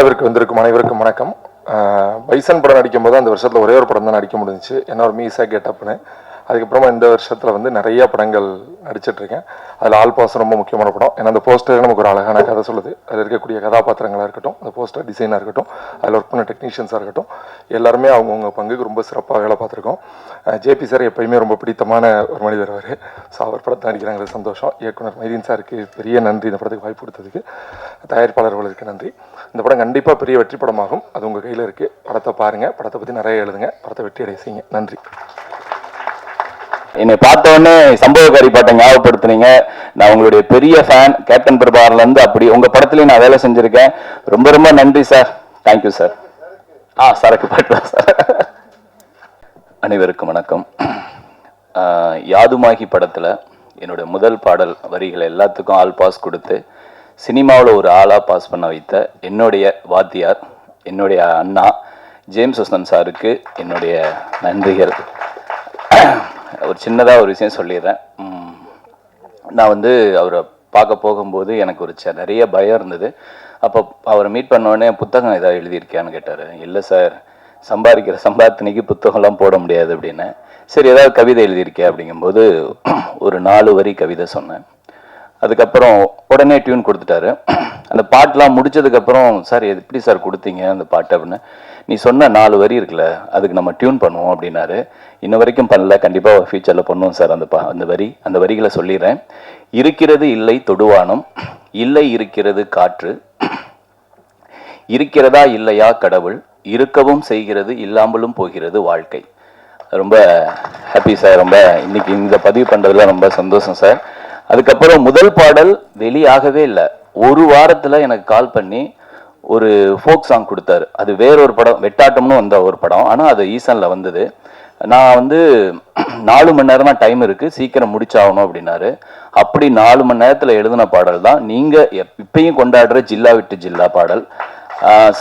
விழாவிற்கு வந்திருக்கும் அனைவருக்கும் வணக்கம். பைசன் படம் நடிக்கும் போது அந்த வருஷத்தில் ஒரே ஒரு படம் தான் நடிக்க முடிஞ்சிச்சு, என்ன ஒரு மீசா கெட்டப்னு. அதுக்கப்புறமா இந்த வருஷத்தில் வந்து நிறைய படங்கள் நடிச்சிட்ருக்கேன். அதில் ஆல் பாஸ் ரொம்ப முக்கியமான படம். ஏன்னா அந்த போஸ்டர் நமக்கு ஒரு அழகான கதை சொல்லுது. அதில் இருக்கக்கூடிய கதாபாத்திரங்களாக இருக்கட்டும், அந்த போஸ்டர் டிசைனாக இருக்கட்டும், அதில் ஒர்க் பண்ண டெக்னீஷியன்ஸாக இருக்கட்டும், எல்லாருமே அவங்கவுங்க பங்குக்கு ரொம்ப சிறப்பாக வேலை பார்த்துருக்கோம். ஜேபி சார் எப்பயுமே ரொம்ப பிடித்தமான ஒரு மனிதர் அவர். ஸோ அவர் படத்தை நடிக்கிறாங்கிறது சந்தோஷம். இயக்குனர் மைதீன் சாருக்கு பெரிய நன்றி, இந்த படத்துக்கு வாய்ப்பு கொடுத்ததுக்கு. தயாரிப்பாளர்களுக்கு நன்றி. இந்த படம் கண்டிப்பாக பெரிய வெற்றி படமாகும். அது உங்கள் கையில் இருக்குது. படத்தை பாருங்கள், படத்தை பற்றி நிறைய எழுதுங்க, படத்தை வெற்றி அடைய செய்யுங்க. நன்றி. என்னை பார்த்த உடனே சம்பவக்காரி பாட்டை ஞாபகப்படுத்துனீங்க. நான் உங்களுடைய பெரிய ஃபேன். கேப்டன் பிரபாகர்ல இருந்து அப்படி உங்க படத்துலயும் நான் வேலை செஞ்சிருக்கேன். ரொம்ப ரொம்ப நன்றி சார். Thank you sir. சரக்கு பாட்டு சார். அனைவருக்கும் வணக்கம். யாதுமாகி படத்துல என்னோட முதல் பாடல் வரிகள் எல்லாத்துக்கும் ஆல் பாஸ் கொடுத்து சினிமாவில் ஒரு ஆளாக பாஸ் பண்ண வைத்த என்னுடைய வாத்தியார், என்னுடைய அண்ணா ஜேம்ஸ் வசந்தன் சாருக்கு என்னுடைய நன்றிகள். ஒரு சின்னதாக ஒரு விஷயம் சொல்லிடுறேன். நான் வந்து அவரை பார்க்க போகும்போது எனக்கு ஒரு நிறைய பயம் இருந்தது. அப்போ அவரை மீட் பண்ணோடனே புத்தகம் ஏதாவது எழுதியிருக்கியான்னு கேட்டார். இல்லை சார், சம்பாதிக்கிற சம்பாத்தினிக்கு புத்தகம்லாம் போட முடியாது அப்படின்னு. சரி, ஏதாவது கவிதை எழுதியிருக்கேன் அப்படிங்கும்போது ஒரு 4 வரி கவிதை சொன்னேன். அதுக்கப்புறம் உடனே டியூன் கொடுத்துட்டாரு. அந்த பாட்டெலாம் முடிச்சதுக்கப்புறம், சார் எப்படி சார் கொடுத்தீங்க அந்த பாட்டு அப்படின்னு. நீ சொன்ன 4 வரி இருக்குல்ல, அதுக்கு நம்ம டியூன் பண்ணுவோம் அப்படின்னாரு. இன்ன வரைக்கும் பண்ணல, கண்டிப்பாக ஃபியூச்சரில் பண்ணுவோம் சார். அந்த வரிகளை சொல்லிடுறேன். இருக்கிறது இல்லை தொடுவானம், இல்லை இருக்கிறது காற்று, இருக்கிறதா இல்லையா கடவுள், இருக்கவும் செய்கிறது இல்லாமலும் போகிறது வாழ்க்கை. ரொம்ப ஹாப்பி சார். ரொம்ப இன்னைக்கு இந்த பதிவு பண்ணுறதுல ரொம்ப சந்தோஷம் சார். அதுக்கப்புறம் முதல் பாடல் வெளியாகவே இல்லை. ஒரு வாரத்தில் எனக்கு கால் பண்ணி ஒரு ஃபோக் சாங் கொடுத்தாரு. அது வேறொரு படம், வெட்டாட்டம்னு வந்த ஒரு படம். ஆனால் அது ஈசனில் வந்தது. நான் வந்து 4 மணி நேரம் தான் டைம் இருக்குது, சீக்கிரம் முடிச்சாகணும் அப்படின்னாரு. அப்படி 4 மணி நேரத்தில் எழுதின பாடல் தான் நீங்கள் இப்பயும் கொண்டாடுற ஜில்லா விட்டு ஜில்லா பாடல்.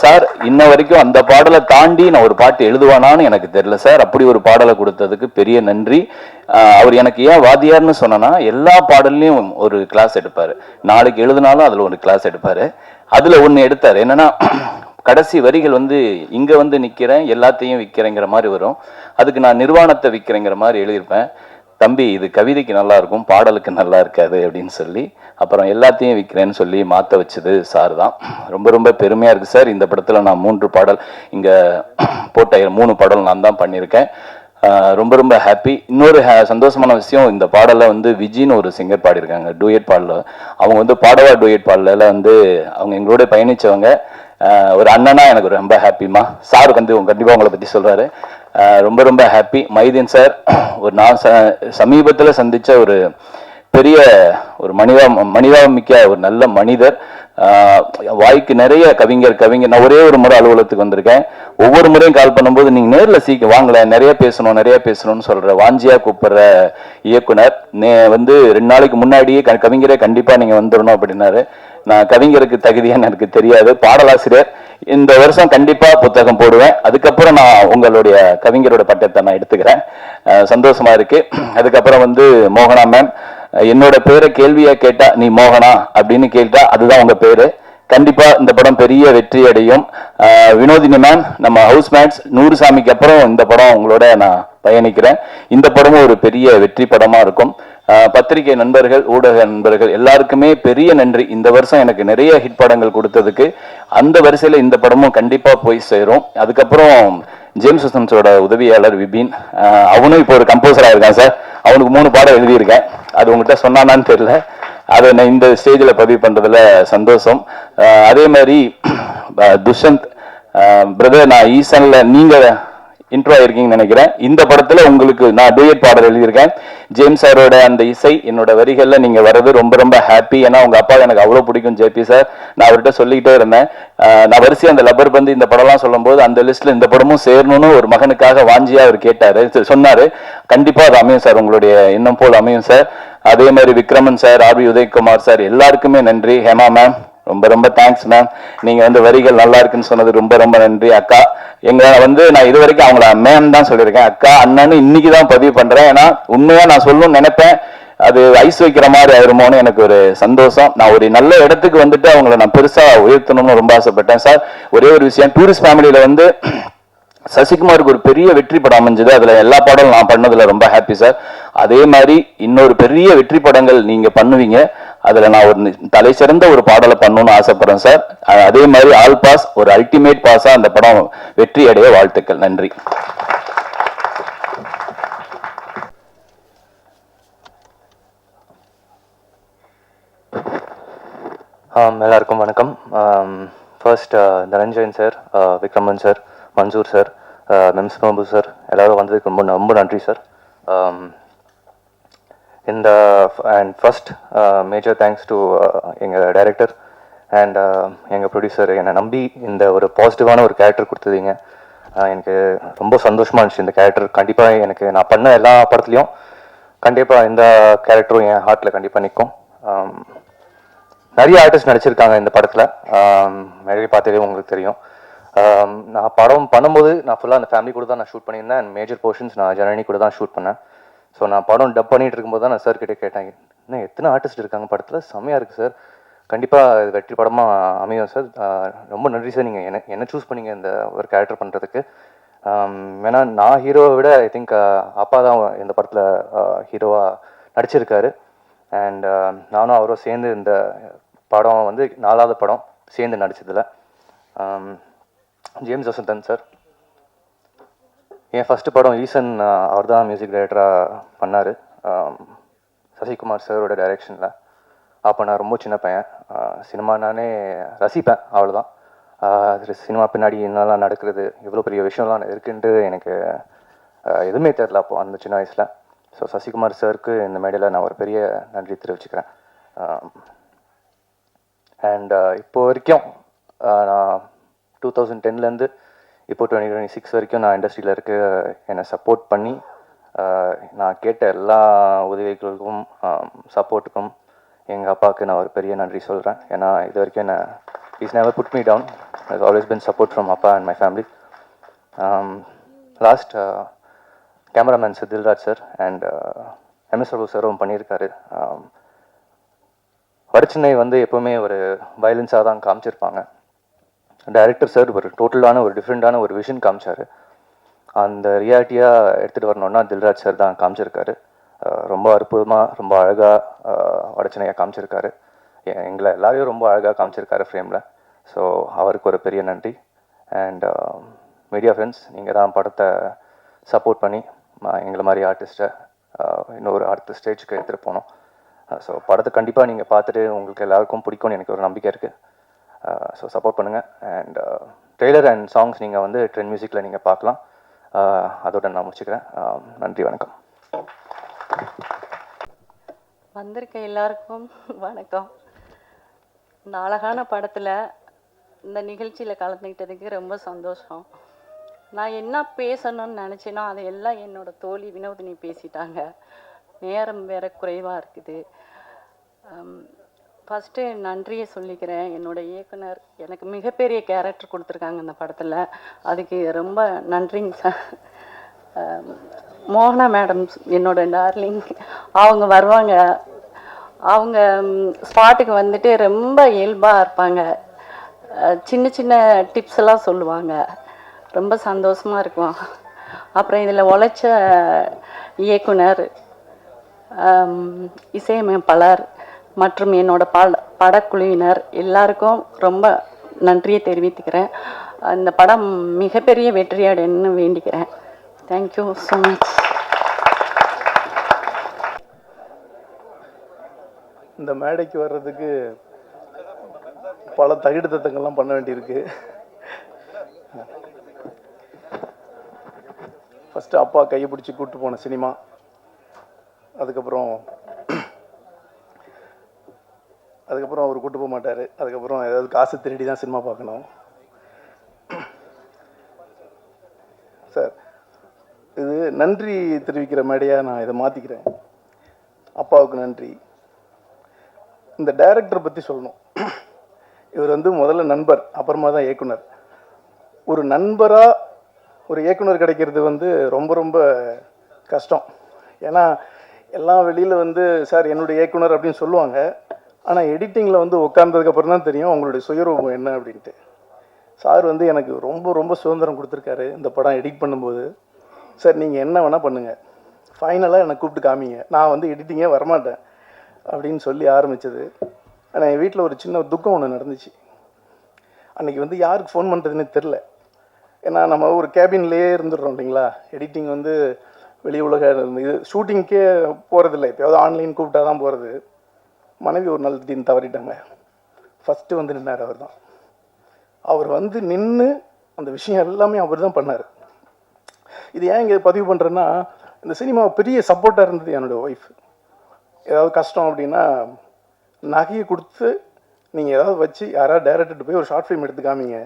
சார், இன்ன வரைக்கும் அந்த பாடலை தாண்டி நான் ஒரு பாட்டு எழுதுவானான்னு எனக்கு தெரியல சார். அப்படி ஒரு பாடலை கொடுத்ததுக்கு பெரிய நன்றி. அவர் எனக்கு ஏன் வாத்தியார்னு சொன்னா, எல்லா பாடல்லையும் ஒரு கிளாஸ் எடுப்பார். நாளைக்கு எழுதினாலும் அதில் ஒரு கிளாஸ் எடுப்பார். அதில் ஒன்று எடுத்தார். என்னன்னா, கடைசி வரிகள் வந்து இங்கே வந்து நிற்கிறேன், எல்லாத்தையும் விற்கிறேங்கிற மாதிரி வரும். அதுக்கு நான் நிர்வாணத்தை விற்கிறேங்கிற மாதிரி எழுதியிருப்பேன். தம்பி, இது கவிதைக்கு நல்லா இருக்கும், பாடலுக்கு நல்லா இருக்காது அப்படின்னு சொல்லி அப்புறம் எல்லாத்தையும் விற்கிறேன்னு சொல்லி மாற்ற வச்சது சார் தான். ரொம்ப ரொம்ப பெருமையாக இருக்குது சார். இந்த படத்தில் நான் 3 பாடல் இங்கே போட்ட 3 பாடல் நான் தான் பண்ணியிருக்கேன். ரொம்ப ரொம்ப ஹாப்பி. இன்னொரு சந்தோஷமான விஷயம், இந்த பாடலை வந்து விஜின்னு ஒரு சிங்கர் பாடியிருக்காங்க டூயட் பாடல. அவங்க வந்து பாடவா டூயட் பாடல வந்து அவங்க எங்களோட பயணித்தவங்க. ஒரு அண்ணனா எனக்கு ரொம்ப ஹாப்பிமா. சார் வந்து கண்டிப்பாக உங்களை பற்றி சொல்கிறாரு. ரொம்ப ரொம்ப ஹாப்பி. மைதீன் சார், ஒரு நான் சமீபத்தில் சந்தித்த ஒரு பெரிய ஒரு மனிதாமிக்க ஒரு நல்ல மனிதர். வாய்க்கு நிறைய கவிஞர். நான் ஒரே ஒரு முறை அலுவலகத்துக்கு வந்திருக்கேன். ஒவ்வொரு முறையும் கால் பண்ணும்போது நீங்கள் நேரில் சீக்கிரம் வாங்கல, நிறைய பேசணும்னு சொல்கிற வாஞ்சியா கூப்பிடுற இயக்குனர் வந்து 2 நாளைக்கு முன்னாடியே கவிஞரே கண்டிப்பாக நீங்கள் வந்துடணும் அப்படின்னாரு. நான் கவிஞருக்கு தகுதியான்னு எனக்கு தெரியாது, பாடலாசிரியர். இந்த வருஷம் கண்டிப்பாக புத்தகம் போடுவேன். அதுக்கப்புறம் நான் உங்களுடைய கவிஞரோட பட்டத்தை நான் எடுத்துக்கிறேன். சந்தோஷமா இருக்கு. அதுக்கப்புறம் வந்து மோகனா மேம், என்னோட பேரை கேள்வியா கேட்டா நீ மோகனா அப்படின்னு கேட்டா அதுதான் உங்க பேரு. கண்டிப்பா இந்த படம் பெரிய வெற்றி அடையும். வினோதினி மேம், நம்ம ஹவுஸ் மேட்ஸ் 100 சாமிக்கு அப்புறம் இந்த படம் உங்களோட நான் பயணிக்கிறேன். இந்த படமும் ஒரு பெரிய வெற்றி படமா இருக்கும். பத்திரிகை நண்பர்கள், ஊடக நண்பர்கள் எல்லாருக்குமே பெரிய நன்றி. இந்த வருஷம் எனக்கு நிறைய ஹிட் படங்கள் கொடுத்ததுக்கு. அந்த வரிசையில் இந்த படமும் கண்டிப்பா போய் சேரும். அதுக்கப்புறம் ஜேம்ஸ் வசந்தனோட உதவியாளர் விபின், அவனும் இப்போ ஒரு கம்போசராக இருக்கான் சார். அவனுக்கு 3 பாடம் எழுதியிருக்கேன். அது உங்ககிட்ட சொன்னானான்னு தெரியல. அதை நான் இந்த ஸ்டேஜில் பதிவு பண்ணுறதுல சந்தோஷம். அதே மாதிரி துஷ்யந்த் பிரதர், நான் ஈசனில் நீங்கள் இன்ட்ரோ ஆயிருக்கீங்கன்னு நினைக்கிறேன். இந்த படத்தில் உங்களுக்கு நான் டூயட் பாடல் எழுதியிருக்கேன். ஜேம்ஸ் சாரோட அந்த இசை என்னோட வரிகளில் நீங்கள் வர்றது ரொம்ப ரொம்ப ஹாப்பி. ஏன்னா உங்கள் அப்பா எனக்கு அவ்வளோ பிடிக்கும் ஜேபி சார். நான் அவர்கிட்ட சொல்லிக்கிட்டே இருந்தேன். நான் வரிசையாக அந்த லப்பர் பந்து இந்த படம்லாம் சொல்லும்போது அந்த லிஸ்ட்டில் இந்த படமும் சேரணும்னு ஒரு மகனுக்காக வாஞ்சியாக அவர் கேட்டார், சொன்னார். கண்டிப்பாக அது அமையும் சார், உங்களுடைய எண்ணம் போல் அமையும் சார். அதே மாதிரி Vikraman sir, R V Udhayakumar sir எல்லாருக்குமே நன்றி. ஹேமா மேம், ரொம்ப ரொம்ப தேங்க்ஸ் மேம். நீங்கள் வந்து வரிகள் நல்லா இருக்குன்னு சொன்னது ரொம்ப ரொம்ப நன்றி. அக்கா, எங்களை வந்து நான் இது வரைக்கும் அவங்கள மேம் தான் சொல்லியிருக்கேன். அக்கா அண்ணன்னு இன்னைக்கு தான் பதிவு பண்ணுறேன். ஏன்னா உண்மையாக நான் சொல்லணும்னு நினைப்பேன். அது ஐஸ் வைக்கிற மாதிரி ஆயிருமோன்னு எனக்கு ஒரு சந்தோஷம். நான் ஒரு நல்ல இடத்துக்கு வந்துட்டு அவங்கள நான் பெருசா உயர்த்தணும்னு ரொம்ப ஆசைப்பட்டேன் சார். ஒரே ஒரு விஷயம், டூரிஸ்ட் ஃபேமிலியில வந்து சசிகுமாருக்கு ஒரு பெரிய வெற்றி படம் அமைஞ்சது. அதுல எல்லா பாடலும் நான் பண்ணதுல ரொம்ப ஹாப்பி சார். அதே மாதிரி இன்னொரு பெரிய வெற்றி படங்கள் நீங்க பண்ணுவீங்க. அதுல நான் ஒரு தலை சிறந்த ஒரு பாடலை பண்ணணும்னு ஆசைப்படுறேன் சார். அதே மாதிரி ஆல் பாஸ் ஒரு அல்டிமேட் பாஸா அந்த படம் வெற்றி அடைய வாழ்த்துக்கள். நன்றி. எல்லாருக்கும் வணக்கம். First Dhananjayan sir, Vikraman sir, Mansoor sir, MEMS Babu sir, எல்லோரும் வந்ததுக்கு ரொம்ப ரொம்ப நன்றி சார். இந்த and first major thanks to எங்கள் டைரக்டர் அண்ட் எங்கள் ப்ரொடியூசர். என்னை நம்பி இந்த ஒரு பாசிட்டிவான ஒரு கேரக்டர் கொடுத்ததீங்க. எனக்கு ரொம்ப சந்தோஷமாக இருந்துச்சு. இந்த கேரக்டர் கண்டிப்பாக எனக்கு நான் பண்ண எல்லா படத்துலையும் கண்டிப்பாக இந்த கேரக்டரும் என் ஹார்ட்டில் கண்டிப்பாக நிற்கும். நிறைய ஆர்டிஸ்ட் நடிச்சிருக்காங்க இந்த படத்தில், நிறைய பார்த்ததே உங்களுக்கு தெரியும். நான் படம் பண்ணும்போது நான் ஃபுல்லாக அந்த ஃபேமிலி கூட தான் நான் ஷூட் பண்ணியிருந்தேன். அண்ட் மேஜர் போர்ஷன்ஸ் நான் ஜனனி கூட தான் ஷூட் பண்ணேன். ஸோ நான் படம் டப் பண்ணிட்டு இருக்கும்போது தான் நான் சார் கிட்டே கேட்டேன், இன்னும் எத்தனை ஆர்டிஸ்ட் இருக்காங்க படத்தில், செம்மையாக இருக்குது சார், கண்டிப்பாக இது வெற்றி படமாக அமையும் சார். ரொம்ப நன்றி சார், நீங்கள் என்ன சூஸ் பண்ணீங்க இந்த ஒரு கேரக்டர் பண்ணுறதுக்கு. ஏன்னா நான் ஹீரோவை விட ஐ திங்க் அப்பா தான் இந்த படத்தில் ஹீரோவாக நடிச்சிருக்காரு. அண்ட் நானும் அவரும் சேர்ந்து இந்த படம் வந்து 4வது படம் சேர்ந்து நடிச்சதில். ஜேம்ஸ் வசந்தன் சார், என் ஃபஸ்ட்டு படம் ஈசன் அவர் தான் மியூசிக் டைரக்டராக பண்ணார், சசிகுமார் சாரோட டைரெக்ஷனில். அப்போ நான் ரொம்ப சின்ன பையன், சினிமா நானே ரசிப்பேன், அவ்வளோதான். சினிமா பின்னாடி என்னெல்லாம் நடக்கிறது, இவ்வளோ பெரிய விஷயம்லாம் இருக்குன்ட்டு எனக்கு எதுவுமே தெரில அப்போது அந்த சின்ன வயசில். ஸோ சசிகுமார் சாருக்கு இந்த மேடையில் நான் ஒரு பெரிய நன்றி தெரிவிச்சுக்கிறேன். அண்ட் இப்போ வரைக்கும் நான் 2010லேருந்து இப்போ 2026 வரைக்கும் நான் இண்டஸ்ட்ரியில் இருக்க என்னை சப்போர்ட் பண்ணி நான் கேட்ட எல்லா உதவிகளுக்கும் சப்போர்ட்டுக்கும் எங்கள் அப்பாவுக்கு நான் ஒரு பெரிய நன்றி சொல்கிறேன். ஏன்னா இது வரைக்கும் என்ன is never put me down, has always been support from அப்பா and my family. Last cameraman sir Dilraj sir and MS Prabhu சாரும் பண்ணியிருக்காரு. வடச்சென்னை வந்து எப்போவுமே ஒரு வயலன்ஸாக தான் காமிச்சிருப்பாங்க. டைரக்டர் சார் ஒரு டோட்டலான ஒரு டிஃப்ரெண்ட்டான ஒரு விஷன் காமிச்சார். அந்த ரியாலிட்டியாக எடுத்துகிட்டு வரணுன்னா தில்ராஜ் சார் தான் காமிச்சிருக்காரு. ரொம்ப அற்புதமாக, ரொம்ப அழகாக வடச்சென்னையாக காமிச்சிருக்காரு. எங்களை எல்லாரையும் ரொம்ப அழகாக காமிச்சிருக்காரு ஃப்ரேமில். ஸோ அவருக்கு ஒரு பெரிய நன்றி. அண்ட் மீடியா ஃப்ரெண்ட்ஸ், நீங்கள் தான் படத்தை சப்போர்ட் பண்ணி எங்களை மாதிரி ஆர்டிஸ்ட்டை இன்னொரு அடுத்த ஸ்டேஜுக்கு எடுத்துகிட்டு போனோம். ஸோ படத்தை கண்டிப்பாக நீங்கள் பார்த்துட்டு உங்களுக்கு எல்லாருக்கும் பிடிக்கும்னு எனக்கு ஒரு நம்பிக்கை இருக்குது. ஸோ சப்போர்ட் பண்ணுங்கள். அண்ட் ட்ரெய்லர் அண்ட் சாங்ஸ் நீங்கள் வந்து ட்ரெண்ட் மியூசிக்கில் நீங்கள் பார்க்கலாம். அதோட நான் முடிச்சுக்கிறேன். நன்றி, வணக்கம். வந்திருக்க எல்லாருக்கும் வணக்கம். இந்த அழகான படத்தில் இந்த நிகழ்ச்சியில் கலந்துக்கிட்டதுக்கு ரொம்ப சந்தோஷம். நான் என்ன பேசணும்னு நினச்சேனோ அதை எல்லாம் என்னோட தோழி வினோதினி பேசிட்டாங்க. நேரம் வேற குறைவாக இருக்குது. ஃபஸ்ட்டு நன்றியை சொல்லிக்கிறேன். என்னோட இயக்குனர் எனக்கு மிகப்பெரிய கேரக்டர் கொடுத்துருக்காங்க இந்த படத்தில், அதுக்கு ரொம்ப நன்றிங்க சார். மோகனா மேடம் என்னோட டார்லிங், அவங்க வருவாங்க, அவங்க ஸ்பாட்டுக்கு வந்துட்டு ரொம்ப இயல்பாக இருப்பாங்க, சின்ன சின்ன டிப்ஸ் எல்லாம் சொல்லுவாங்க, ரொம்ப சந்தோஷமாக இருக்கும். அப்புறம் இதில் உழைச்ச இயக்குனர், இசையமைப்பாளர் மற்றும் என்னோட படக்குழுவினர் எல்லாருக்கும் ரொம்ப நன்றியை தெரிவித்துக்கிறேன். இந்த படம் மிகப்பெரிய வெற்றியடைன்னு வேண்டிக்கிறேன். Thank you so much. இந்த மேடைக்கு வர்றதுக்கு பல தகிடு தத்தங்கள்லாம் பண்ண வேண்டியிருக்கு. ஃபஸ்ட்டு அப்பா கையை பிடிச்சி கூப்பிட்டு போன சினிமா, அதுக்கப்புறம் அவர் கூட்டு போக மாட்டார். அதுக்கப்புறம் ஏதாவது காசு திருடி தான் சினிமா பார்க்கணும். சார், இது நன்றி தெரிவிக்கிற மேடையாக நான் இதை மாற்றிக்கிறேன். அப்பாவுக்கு நன்றி. இந்த டைரக்டரை பற்றி சொல்லணும். இவர் வந்து முதல்ல நண்பர், அப்புறமா தான் இயக்குனர். ஒரு நண்பராக ஒரு இயக்குனர் கிடைக்கிறது வந்து ரொம்ப ரொம்ப கஷ்டம். ஏன்னா எல்லாம் வெளியில் வந்து சார் என்னுடைய இயக்குனர் அப்படின்னு சொல்லுவாங்க. ஆனால் எடிட்டிங்கில் வந்து உட்கார்ந்ததுக்கப்புறம் தான் தெரியும் அவங்களுடைய சுயரூபம் என்ன அப்படின்ட்டு. சார் வந்து எனக்கு ரொம்ப ரொம்ப சுதந்திரம் கொடுத்துருக்காரு இந்த படம் எடிட் பண்ணும்போது. சார் நீங்கள் என்ன வேணால் பண்ணுங்கள், ஃபைனலாக என்னை கூப்பிட்டு காமிங்க, நான் வந்து எடிட்டிங்கே வரமாட்டேன் அப்படின்னு சொல்லி ஆரம்பித்தது. ஆனால் என் வீட்டில் ஒரு சின்ன துக்கம் ஒன்று நடந்துச்சு. அன்றைக்கி வந்து யாருக்கு ஃபோன் பண்ணுறதுன்னு தெரில. ஏன்னா நம்ம ஒரு கேபின்லேயே இருந்துடுறோம் இல்லைங்களா. எடிட்டிங் வந்து வெளி உலக இது ஷூட்டிங்க்கே போகிறதில்ல, எப்போயாவது ஆன்லைன் கூப்பிட்டா தான் போகிறது. மனைவி ஒரு நாள் திடீர்னு தவறிட்டாங்க. ஃபஸ்ட்டு வந்து நின்னார் அவர் தான். அவர் வந்து நின்று அந்த விஷயம் எல்லாமே அவர் தான் பண்ணார். இது ஏன் இங்கே பதிவு பண்ணுறேன்னா, இந்த சினிமா பெரிய சப்போர்ட்டாக இருந்தது என்னோடய ஒய்ஃப். ஏதாவது கஷ்டம் அப்படின்னா நகையை கொடுத்து நீங்கள் ஏதாவது வச்சு யாராவது டைரக்டர்கிட்ட போய் ஒரு ஷார்ட் ஃபிலிம் எடுத்து காமிங்க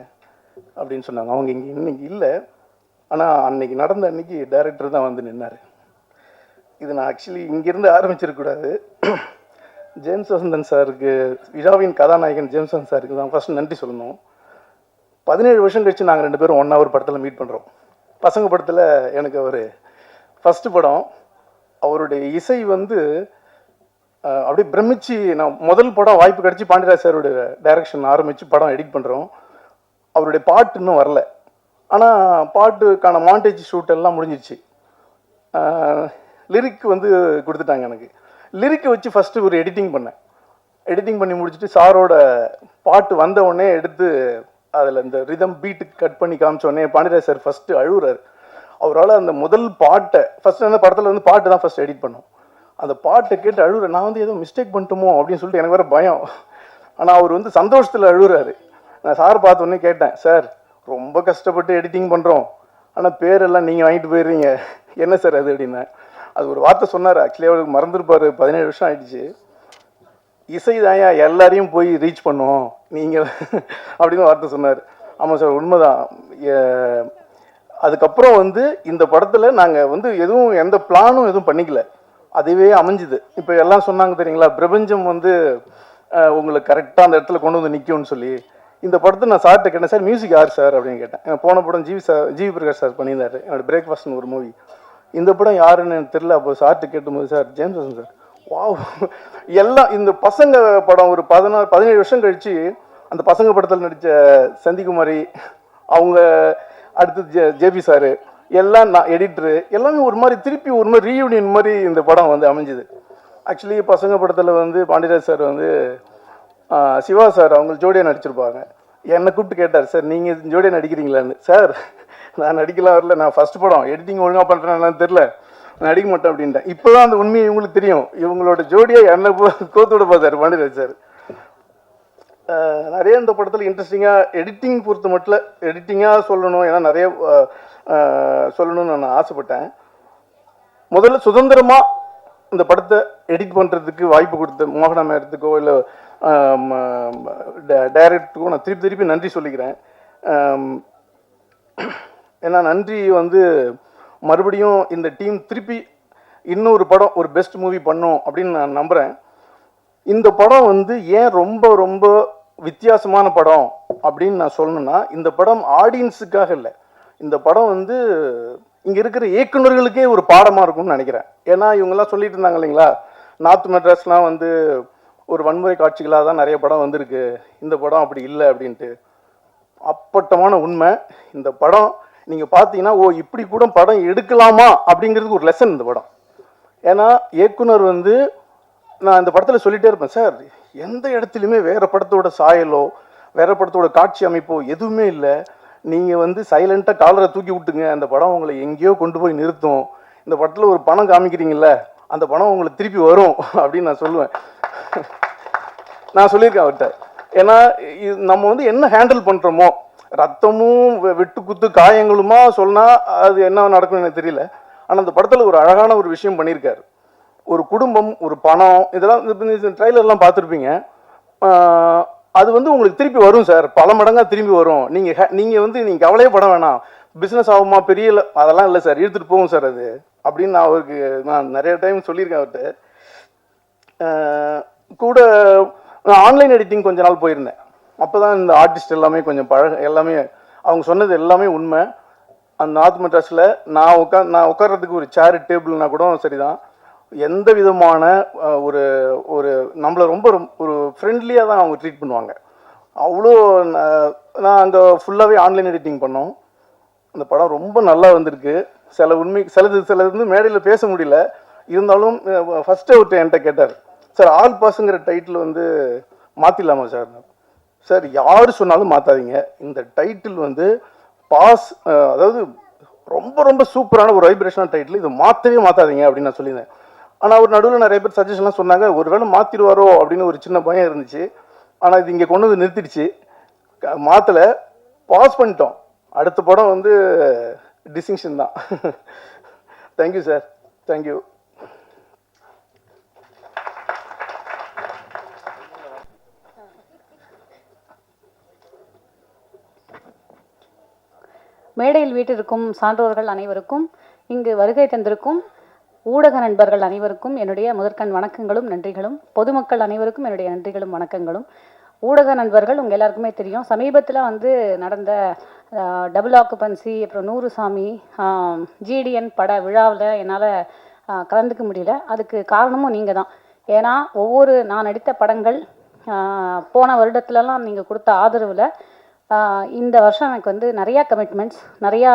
அப்படின்னு சொன்னாங்க. அவங்க இங்கே இன்னைக்கு இல்லை, ஆனால் அன்னைக்கு நடந்த அன்னைக்கு டைரக்டர் தான் வந்து நின்னார். இது நான் ஆக்சுவலி இங்கேருந்து ஆரம்பிச்சிருக்கக்கூடாது. ஜேம்ஸ் வசந்தன் சாருக்கு, விழாவின் கதாநாயகன் ஜேம்ஸ் வசந்தன் சாருக்கு தான் ஃபஸ்ட்டு நன்றி சொல்லணும். 17 வருஷம் கழிச்சு நாங்கள் 2 பேரும் ஒன்றா ஒரு படத்தில் மீட் பண்ணுறோம். பசங்க படத்தில் எனக்கு அவர் ஃபஸ்ட்டு படம். அவருடைய இசை வந்து அப்படியே பிரமிச்சு, நான் முதல் படம் வாய்ப்பு கிடச்சி பாண்டியராஜ் சாருடைய டைரக்ஷன் ஆரம்பித்து படம் எடிட் பண்ணுறோம். அவருடைய பாட்டு இன்னும் வரல, ஆனால் பாட்டுக்கான மாண்டேஜ் ஷூட் எல்லாம் முடிஞ்சிடுச்சு. லிரிக் வந்து கொடுத்துட்டாங்க எனக்கு. லிரிக்கை வச்சு ஃபஸ்ட்டு ஒரு எடிட்டிங் பண்ணேன். எடிட்டிங் பண்ணி முடிச்சுட்டு சாரோட பாட்டு வந்த உடனே எடுத்து அதில் இந்த ரிதம் பீட்டுக்கு கட் பண்ணி காமிச்சோடனே பாண்டியராஜ் சார் ஃபஸ்ட்டு அழுகுறாரு. அவரால் அந்த முதல் பாட்டை ஃபஸ்ட்டு அந்த படத்தில் வந்து பாட்டு தான் ஃபஸ்ட் எடிட் பண்ணோம். அந்த பாட்டை கேட்டு அழுகுறேன். நான் வந்து ஏதோ மிஸ்டேக் பண்ணிட்டோமோ அப்படின்னு சொல்லிட்டு எனக்கு வேறு பயம். ஆனால் அவர் வந்து சந்தோஷத்தில் அழுகுறாரு. நான் சார் பார்த்தோன்னே கேட்டேன், சார் ரொம்ப கஷ்டப்பட்டு எடிட்டிங் பண்ணுறோம், ஆனால் பேரெல்லாம் நீங்கள் வாங்கிட்டு போயிடுறீங்க, என்ன சார் அது அப்படின்னேன். அது ஒரு வார்த்தை சொன்னார். ஆக்சுவலி அவருக்கு மறந்துருப்பார், 17 வருஷம் ஆயிடுச்சு. இசை தாயா எல்லாரையும் போய் ரீச் பண்ணுவோம் நீங்கள் அப்படின்னு வார்த்தை சொன்னார். ஆமாம் சார், உண்மைதான். அதுக்கப்புறம் வந்து இந்த படத்தில் நாங்கள் வந்து எதுவும் எந்த பிளானும் எதுவும் பண்ணிக்கல, அதுவே அமைஞ்சுது. இப்போ எல்லாம் சொன்னாங்க தெரியுங்களா, பிரபஞ்சம் வந்து உங்களுக்கு கரெக்டாக அந்த இடத்துல கொண்டு வந்து நிற்கும்னு சொல்லி. இந்த படத்தை நான் சார்கிட்ட கேட்டேன், சார் மியூசிக் யார் சார் அப்படின்னு கேட்டேன். போன படம் ஜிவி பிரகாஷ் சார் பண்ணியிருந்தார், என்னோடய பிரேக்ஃபாஸ்ட்னு ஒரு மூவி. இந்த படம் யாருன்னு எனக்கு தெரியல. அப்போ சார்கிட்ட கேட்டும்போது, sir James Vasanth sir. Wow, எல்லாம் இந்த பசங்க படம் ஒரு 17 வருஷம் கழித்து அந்த பசங்க படத்தில் நடித்த சந்திகுமாரி அவங்க, அடுத்து ஜேபி சாரு, எல்லாம் நான் எடிட்டரு, எல்லாமே ஒரு மாதிரி திருப்பி ஒரு மாதிரி ரீயூனியன் மாதிரி இந்த படம் வந்து அமைஞ்சுது. ஆக்சுவலி பசங்க படத்தில் வந்து பாண்டியராஜ் சார் வந்து சிவா சார் அவங்க ஜோடியாக நடிச்சிருப்பாங்க. என்னை கூப்பிட்டு கேட்டார், சார் நீங்கள் ஜோடியாக நடிக்கிறீங்களான்னு. சார் நான் நடிக்கலாம் வரல, நான் ஃபஸ்ட் படம் எடிட்டிங் ஒழுங்காக பண்ணுறேன்னு தெரில, நான் நடிக்க மாட்டேன் அப்படின்ட்டேன். இப்போ தான் அந்த உண்மையை இவங்களுக்கு தெரியும். இவங்களோட ஜோடியாக என்னை கோத்து விட பார்த்தார் பாண்டியராஜ் சார். நிறைய இந்த படத்தில் இன்ட்ரெஸ்டிங்காக எடிட்டிங் பொறுத்த மட்டும் எடிட்டிங்காக சொல்லணும், ஏன்னா நிறைய சொல்லணும்னு நான் ஆசைப்பட்டேன். முதல்ல சுதந்திரமாக இந்த படத்தை எடிட் பண்ணுறதுக்கு வாய்ப்பு கொடுத்த மோகனா மேடத்துக்கோ இல்லை டைரக்டருக்கோ நான் திருப்பி நன்றி சொல்லிக்கிறேன். ஏன்னா நன்றி வந்து மறுபடியும் இந்த டீம் திருப்பி இன்னொரு படம் ஒரு பெஸ்ட் மூவி பண்ணோம் அப்படின்னு நான் நம்புகிறேன். இந்த படம் வந்து ஏன் ரொம்ப ரொம்ப வித்தியாசமான படம் அப்படின்னு நான் சொல்லணும்னா, இந்த படம் ஆடியன்ஸுக்காக இல்லை, இந்த படம் வந்து இங்கே இருக்கிற இயக்குநர்களுக்கே ஒரு பாடமாக இருக்கும்னு நினைக்கிறேன். ஏன்னா இவங்கெல்லாம் சொல்லிட்டு இருந்தாங்க இல்லைங்களா, நார்த் மெட்ராஸ்லாம் வந்து ஒரு வன்முறை காட்சிகளாக தான் நிறைய படம் வந்திருக்கு, இந்த படம் அப்படி இல்லை அப்படின்ட்டு. அப்பட்டமான உண்மை. இந்த படம் நீங்கள் பார்த்தீங்கன்னா, ஓ இப்படி கூட படம் எடுக்கலாமா அப்படிங்கிறதுக்கு ஒரு லெசன் இந்த படம். ஏன்னா இயக்குனர் வந்து, நான் இந்த படத்தில் சொல்லிகிட்டே இருப்பேன், சார் எந்த இடத்துலையுமே வேறு படத்தோட சாயலோ வேறு படத்தோட காட்சி அமைப்போ எதுவுமே இல்லை, நீங்கள் வந்து சைலண்ட்டாக காலரை தூக்கி விட்டுங்க, அந்த படம் உங்களை எங்கேயோ கொண்டு போய் நிறுத்தும். இந்த படத்தில் ஒரு பணம் காமிக்கிறீங்கள, அந்த பணம் உங்களுக்கு திருப்பி வரும் அப்படின்னு நான் சொல்லுவேன். நான் சொல்லியிருக்கேன் அவர்கிட்ட. ஏன்னா நம்ம வந்து என்ன ஹேண்டில் பண்ணுறோமோ, ரத்தமும் வெட்டு குத்து காயங்களுமா சொன்னால் அது என்ன நடக்கும்னு எனக்கு தெரியல. ஆனால் அந்த படத்தில் ஒரு அழகான ஒரு விஷயம் பண்ணியிருக்காரு. ஒரு குடும்பம், ஒரு பணம், இதெல்லாம் ட்ரைலர்லாம் பார்த்துருப்பீங்க. அது வந்து உங்களுக்கு திருப்பி வரும் சார், பல மடங்காக திரும்பி வரும். நீங்கள் வந்து நீங்கள் கவலையே பட வேணாம், பிஸ்னஸ் ஆகுமா பெரிய அதெல்லாம் இல்லை சார், எடுத்துகிட்டு போகும் சார் அது அப்படின்னு நான் அவருக்கு நான் நிறைய டைம் சொல்லியிருக்கேன் அவர்கிட்ட. கூட நான் ஆன்லைன் எடிட்டிங் கொஞ்ச நாள் போயிருந்தேன். அப்போ தான் இந்த ஆர்டிஸ்ட் எல்லாமே கொஞ்சம் எல்லாமே அவங்க சொன்னது எல்லாமே உண்மை. அந்த நார்த் மெட்ராஸில் நான் உட்கார்றதுக்கு ஒரு சேரு டேபிள்னா கூட சரிதான், எந்த விதமான ஒரு ஒரு நம்மளை ரொம்ப ஒரு ஃப்ரெண்ட்லியாக தான் அவங்க ட்ரீட் பண்ணுவாங்க. அவ்வளோ நான் அங்கே ஃபுல்லாகவே ஆன்லைன் எடிட்டிங் பண்ணோம். அந்த படம் ரொம்ப நல்லா வந்திருக்கு. சிலது வந்து மேடையில் பேச முடியல. இருந்தாலும் ஃபஸ்ட்டு ஒருத்தர் என்கிட்ட கேட்டார், சார் ஆல் பாஸுங்கிற டைட்டில் வந்து மாற்றிடலாமா சார்? சார் யார் சொன்னாலும் மாற்றாதீங்க. இந்த டைட்டில் வந்து பாஸ், அதாவது ரொம்ப ரொம்ப சூப்பரான ஒரு வைப்ரேஷனான டைட்டில், இதை மாற்றவே மாற்றாதீங்க அப்படின்னு நான் சொல்லியிருந்தேன். ஆனால் அவர் நடுவில் நிறைய பேர் சஜஷன்லாம் சொன்னாங்க. ஒருவேளை மாற்றிடுவாரோ அப்படின்னு ஒரு சின்ன பயம் இருந்துச்சு. ஆனால் இது இங்கே கொண்டு வந்து நிறுத்திடுச்சு. மாற்றலை, பாஸ் பண்ணிட்டோம். அடுத்த படம் வந்து டிஸ்டிங்ஷன் தான். Thank you sir, thank you. மேடையில் வீட்டிற்கும் சான்றோர்கள் அனைவருக்கும், இங்கு வருகை தந்திருக்கும் ஊடக நண்பர்கள் அனைவருக்கும் என்னுடைய முதற்கண் வணக்கங்களும் நன்றிகளும். பொதுமக்கள் அனைவருக்கும் என்னுடைய நன்றிகளும் வணக்கங்களும். ஊடக நண்பர்கள் உங்கள் எல்லாருக்குமே தெரியும், சமீபத்தில் வந்து நடந்த டபுள் ஆக்குபன்சி, அப்புறம் 100 சாமி, ஜிடிஎன் பட விழாவில் என்னால் கலந்துக்க முடியல. அதுக்கு காரணமும் நீங்கள் தான். ஏன்னா நான் நடித்த படங்கள் போன வருடத்துலலாம் நீங்கள் கொடுத்த ஆதரவில் இந்த வருஷம் எனக்கு வந்து நிறையா கமிட்மெண்ட்ஸ், நிறையா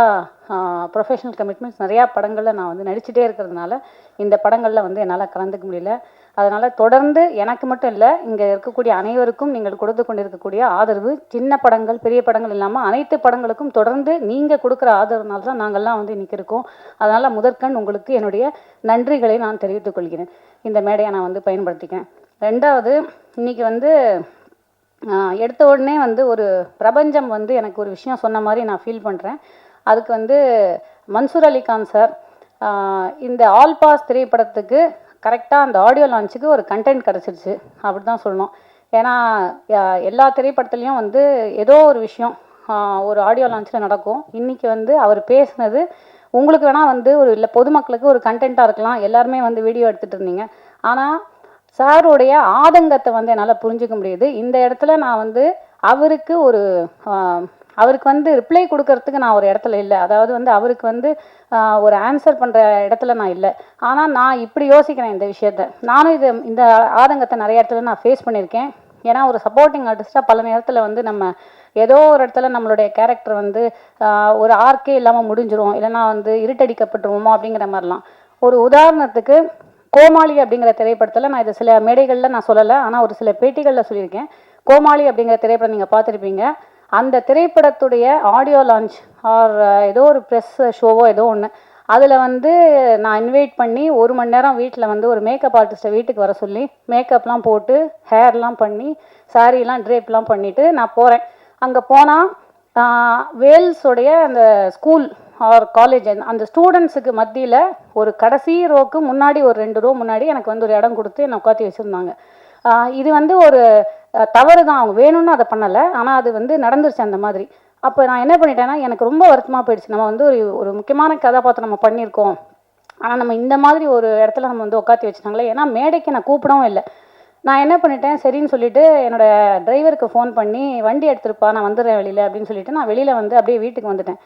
ப்ரொஃபஷனல் கமிட்மெண்ட்ஸ், நிறையா படங்களில் நான் வந்து நடிச்சிட்டே இருக்கிறதுனால இந்த படங்களில் வந்து என்னால் கலந்துக்க முடியல. அதனால் தொடர்ந்து எனக்கு மட்டும் இல்லை, இங்கே இருக்கக்கூடிய அனைவருக்கும் நீங்கள் கொடுத்து கொண்டிருக்கக்கூடிய ஆதரவு, சின்ன படங்கள் பெரிய படங்கள் இல்லாமல் அனைத்து படங்களுக்கும் தொடர்ந்து நீங்கள் கொடுக்குற ஆதரவுனால தான் நாங்கள்லாம் வந்து இன்றைக்கி இருக்கோம். அதனால் முதற்கண் உங்களுக்கு என்னுடைய நன்றிகளை நான் தெரிவித்துக் கொள்கிறேன். இந்த மேடையை நான் வந்து பயன்படுத்திக்கிறேன். ரெண்டாவது, இன்றைக்கி வந்து எடுத்த உடனே வந்து ஒரு பிரபஞ்சம் வந்து எனக்கு ஒரு விஷயம் சொன்ன மாதிரி நான் ஃபீல் பண்ணுறேன். அதுக்கு வந்து மன்சூர் அலிகான் சார் இந்த ஆல் பாஸ் திரைப்படத்துக்கு கரெக்டாக அந்த ஆடியோ லான்ச்சுக்கு ஒரு கண்டென்ட் கிடச்சிருச்சு அப்படி தான் சொல்லணும். ஏன்னா எல்லா திரைப்படத்துலேயும் வந்து ஏதோ ஒரு விஷயம் ஒரு ஆடியோ லான்ச்சில் நடக்கும். இன்றைக்கி வந்து அவர் பேசுனது உங்களுக்கு வேணால் வந்து ஒரு இல்லை பொதுமக்களுக்கு ஒரு கண்டென்ட்டாக இருக்கலாம், எல்லாருமே வந்து வீடியோ எடுத்துகிட்டு இருந்தீங்க. ஆனால் சாருடைய ஆதங்கத்தை வந்து என்னால் புரிஞ்சுக்க முடியுது. இந்த இடத்துல நான் வந்து அவருக்கு வந்து ரிப்ளை கொடுக்கறதுக்கு நான் ஒரு இடத்துல இல்லை. அதாவது வந்து அவருக்கு வந்து ஒரு ஆன்சர் பண்ணுற இடத்துல நான் இல்லை. ஆனால் நான் இப்படி யோசிக்கிறேன் இந்த விஷயத்த. நானும் இந்த ஆதங்கத்தை நிறைய இடத்துல நான் ஃபேஸ் பண்ணியிருக்கேன். ஏன்னா ஒரு சப்போர்ட்டிங் ஆர்டிஸ்ட்டாக பல நேரத்தில் வந்து நம்ம ஏதோ ஒரு இடத்துல நம்மளுடைய கேரக்டர் வந்து ஒரு ஆர்க்கே இல்லாமல் முடிஞ்சிரும், இல்லைன்னா வந்து இருட்டடிக்கப்பட்டுருவோமோ அப்படிங்கிற மாதிரிலாம். ஒரு உதாரணத்துக்கு கோமாளி அப்படிங்கிற திரைப்படத்தில், நான் இதை சில மேடைகளில் நான் சொல்லலை, ஆனால் ஒரு சில பேட்டிகளில் சொல்லியிருக்கேன். கோமாளி அப்படிங்கிற திரைப்படம் நீங்கள் பார்த்துருப்பீங்க. அந்த திரைப்படத்துடைய ஆடியோ லான்ச் ஆர் ஏதோ ஒரு ப்ரெஸ் ஷோவோ ஏதோ ஒன்று, அதில் வந்து நான் இன்வைட் பண்ணி 1 மணி நேரம் வீட்டில் வந்து ஒரு மேக்கப் ஆர்டிஸ்ட்டை வீட்டுக்கு வர சொல்லி மேக்கப்லாம் போட்டு ஹேர்லாம் பண்ணி சாரீலாம் ட்ரேப்லாம் பண்ணிவிட்டு நான் போகிறேன். அங்கே போனால் வேல்ஸோடைய அந்த ஸ்கூல் ஆர் காலேஜ் அந்த ஸ்டூடெண்ட்ஸுக்கு மத்தியில் ஒரு கடைசி ரோக்கு முன்னாடி ஒரு 2 ரோ முன்னாடி எனக்கு வந்து ஒரு இடம் கொடுத்து என்னை உட்காத்தி வச்சுருந்தாங்க. இது வந்து ஒரு தவறு தான், அவங்க வேணும்னு அதை பண்ணலை, ஆனால் அது வந்து நடந்துருச்சு அந்த மாதிரி. அப்போ நான் என்ன பண்ணிட்டேன்னா, எனக்கு ரொம்ப வருத்தமாக போயிடுச்சு. நம்ம வந்து ஒரு முக்கியமான கதாபாத்திரம் நம்ம பண்ணியிருக்கோம், ஆனால் நம்ம இந்த மாதிரி ஒரு இடத்துல நம்ம வந்து உட்காத்தி வச்சுட்டாங்களே. ஏன்னா மேடைக்கு நான் கூப்பிடவும் இல்லை. நான் என்ன பண்ணிட்டேன், சரின்னு சொல்லிட்டு என்னோடய டிரைவருக்கு ஃபோன் பண்ணி வண்டி எடுத்துருப்பா, நான் வந்துடுறேன் வெளியில் அப்படின்னு சொல்லிட்டு நான் வெளியில் வந்து அப்படியே வீட்டுக்கு வந்துட்டேன்.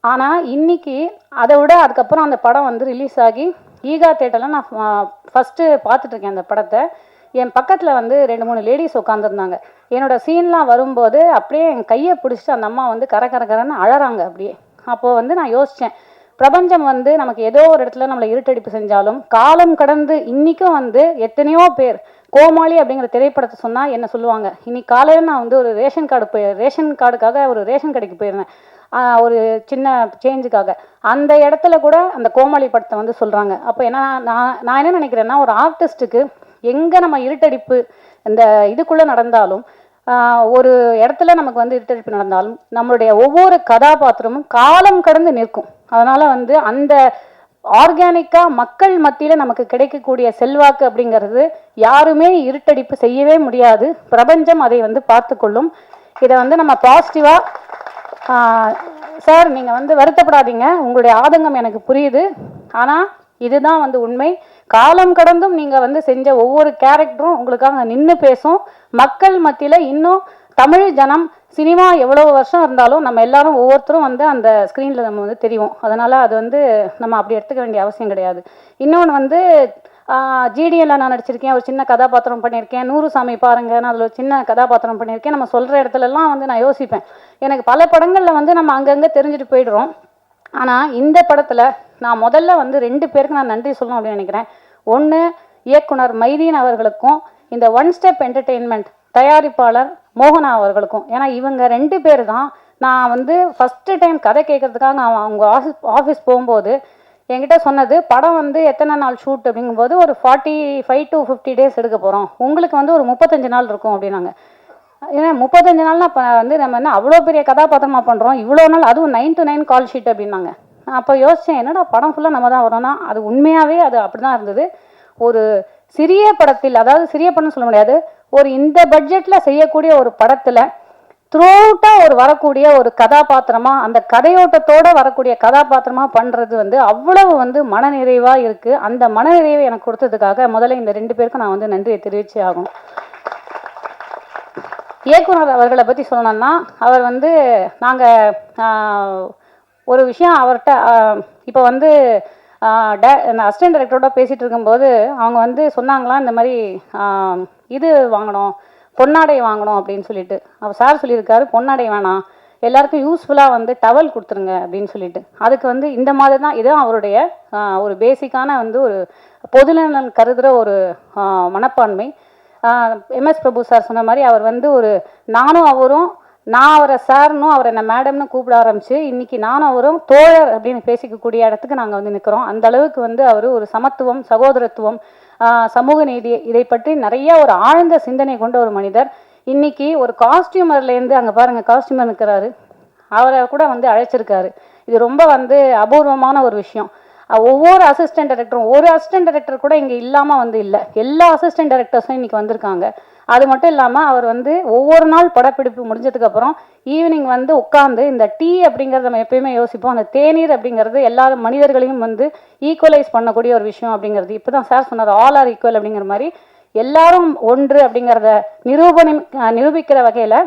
ஆனால் இன்றைக்கி அதை விட அதுக்கப்புறம் அந்த படம் வந்து ரிலீஸ் ஆகி ஈகா தேட்டரில் நான் ஃபஸ்ட்டு பார்த்துட்ருக்கேன் அந்த படத்தை. என் பக்கத்தில் வந்து 2-3 லேடிஸ் உட்காந்துருந்தாங்க. என்னோடய சீன்லாம் வரும்போது அப்படியே என் கையை பிடிச்சிட்டு அந்த அம்மா வந்து கரன்னு அழறாங்க அப்படியே. அப்போது வந்து நான் யோசித்தேன், பிரபஞ்சம் வந்து நமக்கு ஏதோ ஒரு இடத்துல நம்மளை இருட்டடிப்பு செஞ்சாலும் காலம் கடந்து இன்றைக்கும் வந்து எத்தனையோ பேர் கோமாளி அப்படிங்கிற திரைப்படத்தை சொன்னால் என்ன சொல்லுவாங்க. இன்னைக்கு காலையில் நான் வந்து ஒரு ரேஷன் கார்டுக்காக ஒரு ரேஷன் கடைக்கு போயிருந்தேன், ஒரு சின்ன சேஞ்சுக்காக. அந்த இடத்துல கூட அந்த கோமாளி படத்தை வந்து சொல்கிறாங்க. அப்போ என்ன நான் என்ன நினைக்கிறேன்னா, ஒரு ஆர்டிஸ்ட்டுக்கு எங்கே நம்ம இருட்டடிப்பு இந்த இதுக்குள்ளே நடந்தாலும், ஒரு இடத்துல நமக்கு வந்து இருட்டடிப்பு நடந்தாலும் நம்மளுடைய ஒவ்வொரு கதாபாத்திரமும் காலம் கடந்து நிற்கும். அதனால் வந்து அந்த ஆர்கானிக்காக மக்கள் மத்தியில் நமக்கு கிடைக்கக்கூடிய செல்வாக்கு அப்படிங்கிறது யாருமே இருட்டடிப்பு செய்யவே முடியாது. பிரபஞ்சம் அதை வந்து பார்த்து கொள்ளும். இதை வந்து நம்ம பாசிட்டிவாக சார் நீங்கள் வந்து வருத்தப்படாதீங்க, உங்களுடைய ஆதங்கம் எனக்கு புரியுது. ஆனால் இதுதான் வந்து உண்மை. காலம் கடந்தும் நீங்கள் வந்து செஞ்ச ஒவ்வொரு கேரக்டரும் உங்களுக்காக நின்று பேசும். மக்கள் மத்தியில் இன்னும் தமிழ் ஜனம் சினிமா எவ்வளோ வருஷம் இருந்தாலும் நம்ம எல்லாரும் ஒவ்வொருத்தரும் வந்து அந்த ஸ்க்ரீனில் நம்ம வந்து தெரியும். அதனால் அது வந்து நம்ம அப்படி எடுத்துக்க வேண்டிய அவசியம் கிடையாது. இன்னொன்று வந்து ஜிடிஎல்ல நான் நடிச்சிருக்கேன், ஒரு சின்ன கதாபாத்திரம் பண்ணியிருக்கேன். நூறுசாமி பாருங்க, நான் அதில் ஒரு சின்ன கதாபாத்திரம் பண்ணியிருக்கேன். நம்ம சொல்கிற இடத்துலலாம் வந்து நான் யோசிப்பேன். எனக்கு பல படங்களில் வந்து நம்ம அங்கங்கே தெரிஞ்சுட்டு போயிடுறோம். ஆனால் இந்த படத்தில் நான் முதல்ல வந்து 2 பேருக்கு நான் நன்றி சொல்லணும் அப்படின்னு நினைக்கிறேன். ஒன்று, இயக்குனர் மைதீன் அவர்களுக்கும் இந்த ஒன் ஸ்டெப் என்டர்டெயின்மெண்ட் தயாரிப்பாளர் மோகனா அவர்களுக்கும். ஏன்னா இவங்க 2 பேர் தான் நான் வந்து ஃபஸ்ட்டு டைம் கதை கேட்குறதுக்காக அவங்க ஆஃபீஸ் போகும்போது என்கிட்ட சொன்னது, படம் வந்து எத்தனை நாள் ஷூட் அப்படிங்கும்போது ஒரு 45 to 50 டேஸ் எடுக்க போகிறோம், உங்களுக்கு வந்து ஒரு 35 நாள் இருக்கும் அப்படின்னாங்க. ஏன்னா 35 நாள்னா இப்போ வந்து நம்ம என்ன அவ்வளோ பெரிய கதாபாத்திரமாக பண்ணுறோம், இவ்வளோ நாள், அதுவும் 9 to 9 கால் ஷீட் அப்படின்னாங்க. நான் அப்போ யோசித்தேன், என்னடா படம் ஃபுல்லாக நம்ம தான் வரோம்னா, அது உண்மையாகவே அது அப்படி தான் இருந்தது. ஒரு சிறிய படத்தில், அதாவது சிறிய படம்னு சொல்ல முடியாது, ஒரு இந்த பட்ஜெட்டில் செய்யக்கூடிய ஒரு படத்தில் த்ரூஅவுட்டாக ஒரு வரக்கூடிய ஒரு கதாபாத்திரமாக, அந்த கதையோட்டத்தோடு வரக்கூடிய கதாபாத்திரமாக பண்ணுறது வந்து அவ்வளவு வந்து மனநிறைவாக இருக்குது. அந்த மனநிறைவை எனக்கு கொடுத்ததுக்காக முதல்ல இந்த 2 பேருக்கும் நான் வந்து நன்றியை தெரிவிச்சே ஆகும். இயக்குனர் அவர்களை பற்றி சொல்லணும்னா, அவர் வந்து நாங்கள் ஒரு விஷயம் அவர்கிட்ட இப்போ வந்து அசிஸ்டன்ட் டைரக்டரோட பேசிகிட்டு இருக்கும்போது அவங்க வந்து சொன்னாங்களாம், இந்த மாதிரி இது வாங்கணும், பொன்னாடை வாங்கணும் அப்படின்னு சொல்லிட்டு. அவர் சார் சொல்லியிருக்காரு, பொன்னாடை வேணாம், எல்லாருக்கும் யூஸ்ஃபுல்லாக வந்து டவல் கொடுத்துருங்க அப்படின்னு சொல்லிட்டு. அதுக்கு வந்து இந்த மாதிரி தான், இதுதான் அவருடைய ஒரு பேசிக்கான வந்து ஒரு பொதுநலன் கருதுகிற ஒரு மனப்பான்மை. எம்எஸ் பிரபு சார் சொன்ன மாதிரி அவர் வந்து ஒரு நானும் அவரும், நான் அவரை சார்னும் அவர் என்ன மேடம்னு கூப்பிட ஆரம்பிச்சு இன்றைக்கி நானும் அவரும் தோழர் அப்படின்னு பேசிக்கக்கூடிய இடத்துக்கு நாங்கள் வந்து நிற்கிறோம். அந்த அளவுக்கு வந்து அவர் ஒரு சமத்துவம், சகோதரத்துவம், சமூக நீதி, இதை பற்றி நிறைய ஒரு ஆழ்ந்த சிந்தனை கொண்ட ஒரு மனிதர். இன்றைக்கி ஒரு காஸ்டியூமர்லேருந்து, அங்கே பாருங்கள் காஸ்டியூமர் நிற்கிறாரு, அவரை கூட வந்து அழைச்சிருக்காரு. இது ரொம்ப வந்து அபூர்வமான ஒரு விஷயம். ஒவ்வொரு அசிஸ்டன்ட் டைரக்டரும், ஒரு அசிஸ்டன்ட் டைரக்டர் கூட இங்கே இல்லாமல் வந்து இல்லை, எல்லா அசிஸ்டன்ட் டைரக்டர்ஸும் இன்றைக்கி வந்திருக்காங்க. அது மட்டும் இல்லாமல் அவர் வந்து ஒவ்வொரு நாள் படப்பிடிப்பு முடிஞ்சதுக்கப்புறம் ஈவினிங் வந்து உட்காந்து இந்த டீ அப்படிங்கிறத நம்ம எப்பயுமே யோசிப்போம், அந்த தேநீர் அப்படிங்கிறது எல்லா மனிதர்களையும் வந்து ஈக்குவலைஸ் பண்ணக்கூடிய ஒரு விஷயம் அப்படிங்கிறது. இப்போ தான் சார் சொன்னார், ஆல் ஆர் ஈக்குவல் அப்படிங்கிற மாதிரி எல்லாரும் ஒன்று அப்படிங்கிறத நிரூபிக்கிற வகையில்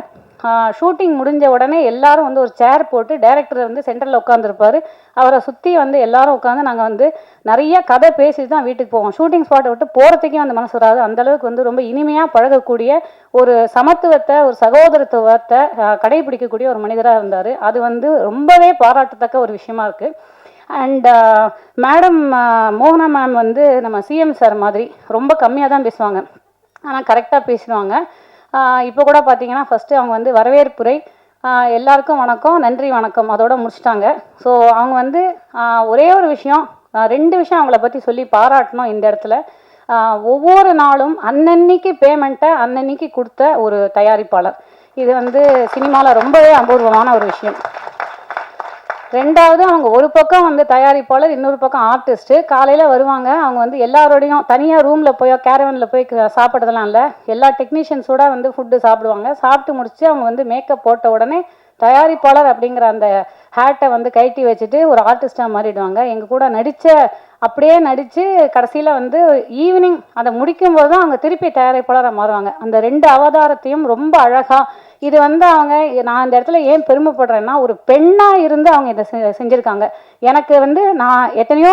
ஷூட்டிங் முடிஞ்ச உடனே எல்லாரும் வந்து ஒரு சேர் போட்டு டைரக்டர் வந்து சென்டரில் உட்காந்துருப்பார், அவரை சுற்றி வந்து எல்லாரும் உட்காந்து நாங்கள் வந்து நிறைய கதை பேசிட்டு தான் வீட்டுக்கு போவோம். ஷூட்டிங் ஸ்பாட்டை விட்டு போகிறதுக்கே அந்த மனசு வராது. அந்தளவுக்கு வந்து ரொம்ப இனிமையாக பழகக்கூடிய ஒரு சமத்துவத்தை, ஒரு சகோதரத்துவத்தை கடைபிடிக்கக்கூடிய ஒரு மனிதராக இருந்தார். அது வந்து ரொம்பவே பாராட்டத்தக்க ஒரு விஷயமா இருக்குது. அண்ட் மேடம் மோகனா மேம் வந்து நம்ம சிஎம் சார் மாதிரி ரொம்ப கம்மியாக தான் பேசுவாங்க, ஆனால் கரெக்டாக பேசுவாங்க. இப்போ கூட பார்த்தீங்கன்னா ஃபஸ்ட்டு அவங்க வந்து வரவேற்புரை, எல்லாருக்கும் வணக்கம், நன்றி வணக்கம், அதோட முடிச்சிட்டாங்க. ஸோ அவங்க வந்து ஒரே ஒரு விஷயம், 2 விஷயம் அவங்கள பற்றி சொல்லி பாராட்டணும் இந்த இடத்துல. ஒவ்வொரு நாளும் அன்னன்னைக்கு பேமெண்ட்டை அன்னன்னைக்கு கொடுத்த ஒரு தயாரிப்பாளர். இது வந்து சினிமாவில் ரொம்பவே அபூர்வமான ஒரு விஷயம். 2வது, அவங்க ஒரு பக்கம் வந்து தயாரிப்பாளர், இன்னொரு பக்கம் ஆர்டிஸ்ட்டு. காலையில் வருவாங்க, அவங்க வந்து எல்லாரோடையும் தனியாக ரூமில் போய் கேரவனில் போய் சாப்பிட்றதெல்லாம் இல்லை, எல்லா டெக்னீஷியன்ஸோட வந்து ஃபுட்டு சாப்பிடுவாங்க. சாப்பிட்டு முடிச்சு அவங்க வந்து மேக்கப் போட்ட உடனே தயாரிப்பாளர் அப்படிங்கிற அந்த ஹேட்டை வந்து கழட்டி வச்சுட்டு ஒரு ஆர்டிஸ்டாக மாறிடுவாங்க. எங்கள் கூட அப்படியே நடித்து கடைசியில் வந்து ஈவினிங் அதை முடிக்கும்போது தான் அவங்க திருப்பி தயாரிப்பாளராக மாறுவாங்க. அந்த 2 அவதாரத்தையும் ரொம்ப அழகாக, இது வந்து அவங்க, நான் இந்த இடத்துல ஏன் பெருமைப்படுறேன்னா, ஒரு பெண்ணாக இருந்து அவங்க இதை செஞ்சுருக்காங்க. எனக்கு வந்து நான் எத்தனையோ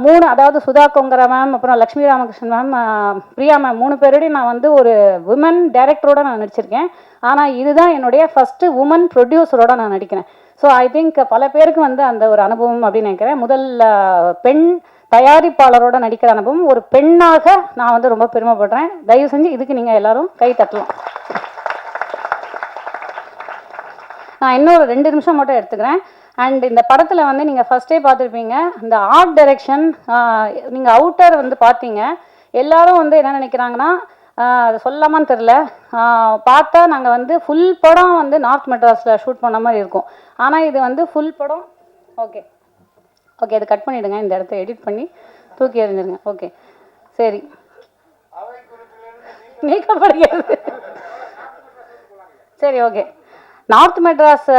3, அதாவது சுதா கொங்கரா மேம், அப்புறம் லக்ஷ்மி ராமகிருஷ்ணன் மேம், பிரியா மேம், 3 பேரோடையும் நான் வந்து ஒரு விமன் டைரக்டரோட நான் நடிச்சிருக்கேன். ஆனால் இதுதான் என்னுடைய ஃபஸ்ட்டு உமன் ப்ரொடியூசரோட நான் நடிக்கிறேன். ஸோ ஐ திங்க் பல பேருக்கு வந்து அந்த ஒரு அனுபவம் அப்படின்னு நினைக்கிறேன். முதல் பெண் தயாரிப்பாளரோட நடிக்கிற அனுபவம், ஒரு பெண்ணாக நான் வந்து ரொம்ப பெருமைப்படுறேன். தயவு செஞ்சு இதுக்கு நீங்கள் எல்லாரும் கை தட்டலாம். நான் இன்னொரு 2 நிமிஷம் மட்டும் எடுத்துக்கிறேன். அண்ட் இந்த படத்தில் வந்து நீங்கள் ஃபஸ்ட்டே பார்த்துருப்பீங்க, இந்த ஆர்ட் டைரக்ஷன், நீங்கள் அவுட்டர் வந்து பார்த்தீங்க. எல்லாரும் வந்து என்ன நினைக்கிறாங்கன்னா, அது சொல்லாமான்னு தெரில, பார்த்தா நாங்கள் வந்து ஃபுல் படம் வந்து நார்த் மெட்ராஸில் ஷூட் பண்ண மாதிரி இருக்கும். ஆனால் இது வந்து ஃபுல் படம். ஓகே, இது கட் பண்ணிவிடுங்க, இந்த இடத்த எடிட் பண்ணி தூக்கி எறிஞ்சிருங்க. ஓகே, சரி, நீக்கப்படுகிறது. சரி, ஓகே. நார்த் மெட்ராஸ்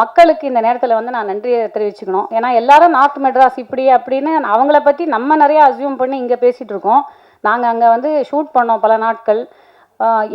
மக்களுக்கு இந்த நேரத்தில் வந்து நான் நன்றியை தெரிவிச்சுக்கணும். ஏன்னா எல்லாரும் நார்த் மெட்ராஸ் இப்படி அப்படின்னு அவங்கள பற்றி நம்ம நிறையா அசியூம் பண்ணி இங்கே பேசிகிட்டு இருக்கோம். நாங்கள் அங்கே வந்து ஷூட் பண்ணோம் பல நாட்கள்.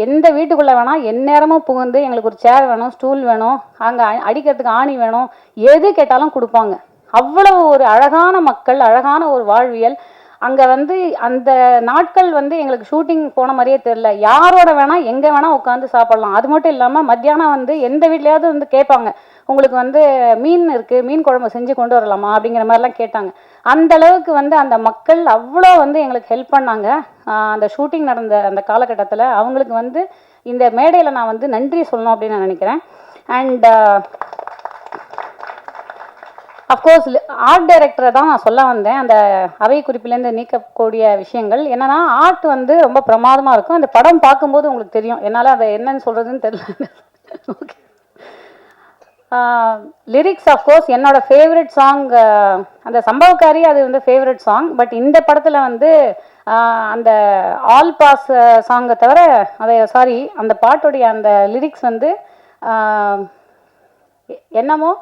எந்த வீட்டுக்குள்ளே வேணால் எந்நேரமும் புகுந்து எங்களுக்கு ஒரு சேர் வேணும், ஸ்டூல் வேணும், அங்கே அடிக்கிறதுக்கு ஆணி வேணும், எது கேட்டாலும் கொடுப்பாங்க. அவ்வளவு ஒரு அழகான மக்கள், அழகான ஒரு வாழ்வியல். அங்கே வந்து அந்த நாட்கள் வந்து எங்களுக்கு ஷூட்டிங் போன மாதிரியே தெரில. யாரோட வேணால் எங்கே வேணால் உட்காந்து சாப்பிட்லாம். அது மட்டும் இல்லாமல் மத்தியானம் வந்து எந்த வீட்லையாவது வந்து கேட்பாங்க, உங்களுக்கு வந்து மீன் இருக்குது, மீன் குழம்பு செஞ்சு கொண்டு வரலாமா அப்படிங்கிற மாதிரிலாம் கேட்டாங்க. அந்த அளவுக்கு வந்து அந்த மக்கள் அவ்வளோ வந்து எங்களுக்கு ஹெல்ப் பண்ணாங்க. அந்த ஷூட்டிங் நடந்த அந்த காலகட்டத்தில் அவங்களுக்கு வந்து இந்த மேடையில் நான் வந்து நன்றி சொல்லணும் அப்படின்னு நான் நினைக்கிறேன். அண்ட் அஃப்கோர்ஸ் ஆர்ட் டைரக்டரை தான் நான் சொல்ல வந்தேன். அந்த அவை குறிப்பிலேருந்து நீக்கக்கூடிய விஷயங்கள் என்னென்னா, ஆர்ட் வந்து ரொம்ப பிரமாதமாக இருக்கும். அந்த படம் பார்க்கும்போது உங்களுக்கு தெரியும், என்னால் அதை என்னன்னு சொல்கிறதுன்னு தெரியல. ஓகே, லிரிக்ஸ் அஃப்கோர்ஸ் என்னோட ஃபேவரட் சாங் அந்த சம்பவக்காரி, அது வந்து ஃபேவரட் சாங். பட் இந்த படத்தில் வந்து அந்த ஆல் பாஸ் சாங்கை தவிர அதை அந்த பாட்டுடைய அந்த லிரிக்ஸ் வந்து என்னமோ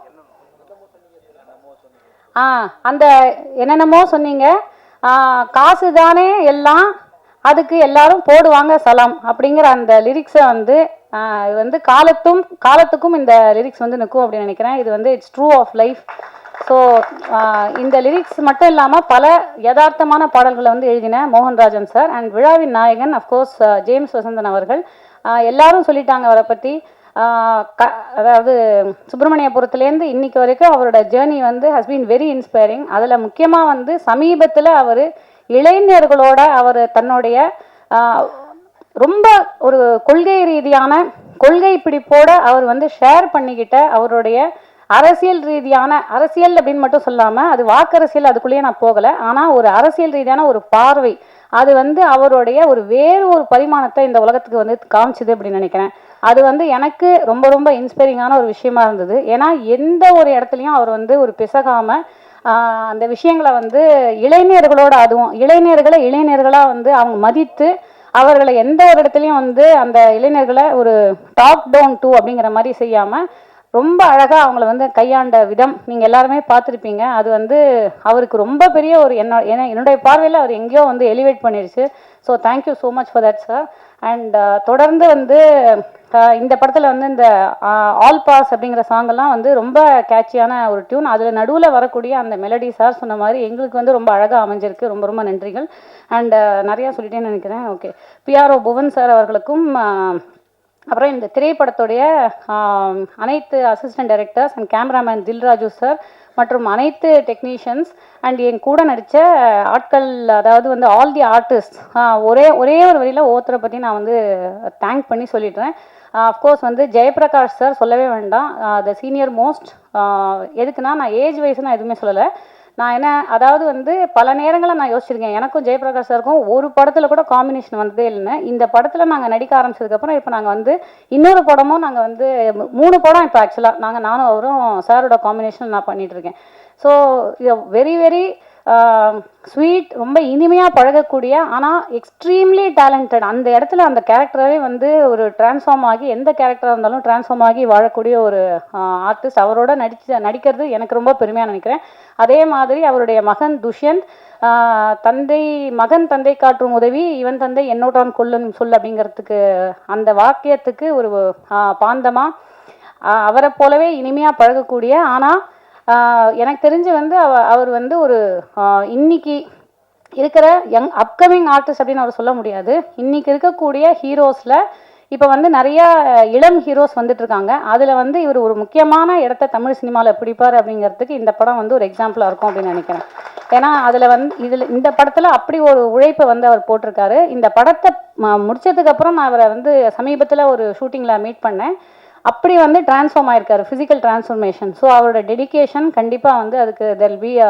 அந்த என்னென்னமோ சொன்னீங்க, காசு தானே எல்லாம், அதுக்கு எல்லாரும் போடுவாங்க சலாம் அப்படிங்கிற அந்த லிரிக்ஸை வந்து இது வந்து காலத்துக்கும் இந்த லிரிக்ஸ் வந்து நிற்கும் அப்படின்னு நினைக்கிறேன். இது வந்து it's true of life. So இந்த லிரிக்ஸ் மட்டும் இல்லாமல் பல யதார்த்தமான பாடல்களை வந்து எழுதின மோகன்ராஜன் சார் அண்ட் விழாவின் நாயகன் அஃப்கோர்ஸ் ஜேம்ஸ் வசந்தன் அவர்கள். எல்லாரும் சொல்லிட்டாங்க அவரை பற்றி. அதாவது சுப்பிரமணியபுரத்துலேருந்து இன்னைக்கு வரைக்கும் அவரோட ஜேர்னி வந்து ஹஸ் பீன் வெரி இன்ஸ்பைரிங். அதில் முக்கியமாக வந்து சமீபத்தில் அவர் இளைஞர்களோட அவர் தன்னுடைய ரொம்ப ஒரு கொள்கை ரீதியான கொள்கை பிடிப்போட அவர் வந்து ஷேர் பண்ணிக்கிட்ட அவருடைய அரசியல் ரீதியான அரசியல் அப்படின்னு மட்டும் சொல்லாமல், அது வாக்கரசியல் அதுக்குள்ளேயே நான் போகலை, ஆனால் ஒரு அரசியல் ரீதியான ஒரு பார்வை, அது வந்து அவருடைய வேறு ஒரு பரிமாணத்தை இந்த உலகத்துக்கு வந்து காமிச்சுது அப்படின்னு நினைக்கிறேன். அது வந்து எனக்கு ரொம்ப ரொம்ப இன்ஸ்பைரிங்கான ஒரு விஷயமா இருந்தது. ஏன்னா எந்த ஒரு இடத்துலையும் அவர் வந்து ஒரு பிசகாமல் அந்த விஷயங்களை வந்து இளைஞர்களோட, அதுவும் இளைஞர்களாக வந்து அவங்க மதித்து அவர்களை எந்த ஒரு இடத்துலையும் வந்து அந்த இளைஞர்களை ஒரு டாப் டவுன் டூ அப்படிங்கிற மாதிரி செய்யாமல் ரொம்ப அழகாக அவங்கள வந்து கையாண்ட விதம் நீங்கள் எல்லாருமே பார்த்துருப்பீங்க. அது வந்து அவருக்கு ரொம்ப பெரிய ஒரு என்னுடைய பார்வையில் அவர் எங்கேயோ வந்து எலிவேட் பண்ணிடுச்சு. So thank you so much for that sir. And தொடர்ந்து வந்து இந்த படத்தில் வந்து இந்த ஆல் பாஸ் அப்படிங்கிற சாங்கெல்லாம் வந்து ரொம்ப கேட்சியான ஒரு டியூன். அதில் நடுவில் வரக்கூடிய அந்த மெலடி சார் சொன்ன மாதிரி எங்களுக்கு வந்து ரொம்ப அழகாக அமைஞ்சிருக்கு. ரொம்ப ரொம்ப நன்றிகள். அண்ட் நிறையா சொல்லிட்டேன்னு நினைக்கிறேன். ஓகே, பிஆர்ஓ புவன் சார் அவர்களுக்கும் அப்புறம் இந்த திரைப்படத்துடைய அனைத்து assistant directors and cameraman Dil Raju sir மற்றும் அனைத்து டெக்னீஷியன்ஸ் அண்ட் என் கூட நடித்த ஆட்கள், அதாவது வந்து ஆல் தி ஆர்டிஸ்ட், ஒரே ஒரு வழியில் ஒவ்வொருத்தரை பற்றி நான் வந்து தேங்க் பண்ணி சொல்லிடுறேன். அஃப்கோர்ஸ் வந்து ஜெயபிரகாஷ் சார் சொல்லவே வேண்டாம், த சீனியர் மோஸ்ட். எதுக்குன்னா நான் ஏஜ் வைஸ் நான் எதுவுமே சொல்லலை. நான் என்ன, அதாவது வந்து பல நேரங்களில் நான் யோசிச்சிருக்கேன், எனக்கும் ஜெயபிரகாஷ் சாருக்கும் ஒரு படத்தில் கூட காம்பினேஷன் வந்ததே இல்லைன்னு. இந்த படத்தில் நாங்கள் நடிக்க ஆரம்பிச்சதுக்கப்புறம் இப்போ நாங்கள் வந்து இன்னொரு படமும் நாங்கள் வந்து 3 படம் இப்போ ஆக்சுவலாக நானும் அவரும் சாரோட காம்பினேஷன் நான் பண்ணிகிட்ருக்கேன். ஸோ இது வெரி வெரி ஸ்வீட், ரொம்ப இனிமையாக பழகக்கூடிய, ஆனால் எக்ஸ்ட்ரீம்லி டேலண்டட். அந்த இடத்துல அந்த கேரக்டராகவே வந்து ஒரு டிரான்ஸ்ஃபார்ம் ஆகி, எந்த கேரக்டராக இருந்தாலும் டிரான்ஸ்ஃபார்ம் ஆகி வாழக்கூடிய ஒரு ஆர்டிஸ்ட். அவரோட நடிக்கிறது எனக்கு ரொம்ப பெருமையாக நினைக்கிறேன். அதே மாதிரி அவருடைய மகன் துஷ்யந்த், தந்தை காட்டும் உதவி இவன் தந்தை என்னோடான் கொல்லும் சொல் அப்படிங்கிறதுக்கு அந்த வாக்கியத்துக்கு ஒரு பாந்தமாக அவரை போலவே இனிமையாக பழகக்கூடிய, ஆனால் எனக்கு தெரிஞ்சு வந்து அவர் வந்து ஒரு இன்னைக்கு இருக்கிற அப்கமிங் ஆர்டிஸ்ட் அப்படின்னு அவர் சொல்ல முடியாது. இன்னைக்கு இருக்கக்கூடிய ஹீரோஸில் இப்போ வந்து நிறையா இளம் ஹீரோஸ் வந்துட்டு இருக்காங்க. அதில் வந்து இவர் ஒரு முக்கியமான இடத்த தமிழ் சினிமாவில் பிடிப்பார் அப்படிங்கிறதுக்கு இந்த படம் வந்து ஒரு எக்ஸாம்பிளாக இருக்கும் அப்படின்னு நினைக்கிறேன். ஏன்னா அதில் வந்து இந்த படத்தில் அப்படி ஒரு உழைப்பை வந்து அவர் போட்டிருக்காரு. இந்த படத்தை முடிச்சதுக்கப்புறம் நான் அவரை வந்து சமீபத்தில் ஒரு ஷூட்டிங்கில் மீட் பண்ணேன். அப்படி வந்து டிரான்ஸ்ஃபார்ம் ஆயிருக்காரு, ஃபிசிக்கல் டிரான்ஸ்ஃபர்மேஷன். ஸோ அவரோட டெடிக்கேஷன் கண்டிப்பாக வந்து அதுக்கு there be a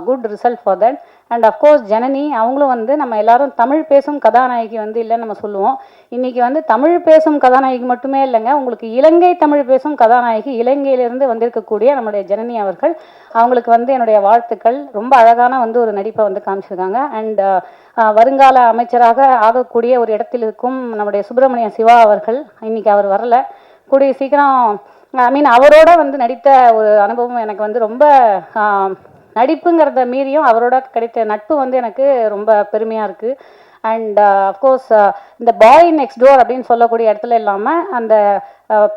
good result for that. And of course Janani, அவங்களும் வந்து நம்ம எல்லாரும் தமிழ் பேசும் கதாநாயகி வந்து இல்லைன்னு நம்ம சொல்லுவோம். இன்றைக்கி வந்து தமிழ் பேசும் கதாநாயகி மட்டுமே இல்லைங்க, உங்களுக்கு இலங்கை தமிழ் பேசும் கதாநாயகி, இலங்கையிலிருந்து வந்திருக்கக்கூடிய நம்முடைய ஜனனி அவர்கள். அவங்களுக்கு வந்து என்னுடைய வாழ்த்துக்கள். ரொம்ப அழகான வந்து ஒரு நடிப்பை வந்து காமிச்சிருக்காங்க. அண்ட் வருங்கால அமைச்சராக ஆகக்கூடிய ஒரு இடத்தில் இருக்கும் நம்முடைய சுப்பிரமணிய சிவா அவர்கள், இன்றைக்கி அவர் வரல, கூடிய சீக்கிரம் அவரோட வந்து நடித்த ஒரு அனுபவம் எனக்கு வந்து ரொம்ப நடிப்புங்கிறத மீறியும் அவரோட கிடைத்த நட்பு வந்து எனக்கு ரொம்ப பெருமையாக இருக்குது. அண்ட் அஃப்கோர்ஸ் இந்த பாய் நெக்ஸ்ட் டோர் அப்படின்னு சொல்லக்கூடிய இடத்துல இல்லாமல் அந்த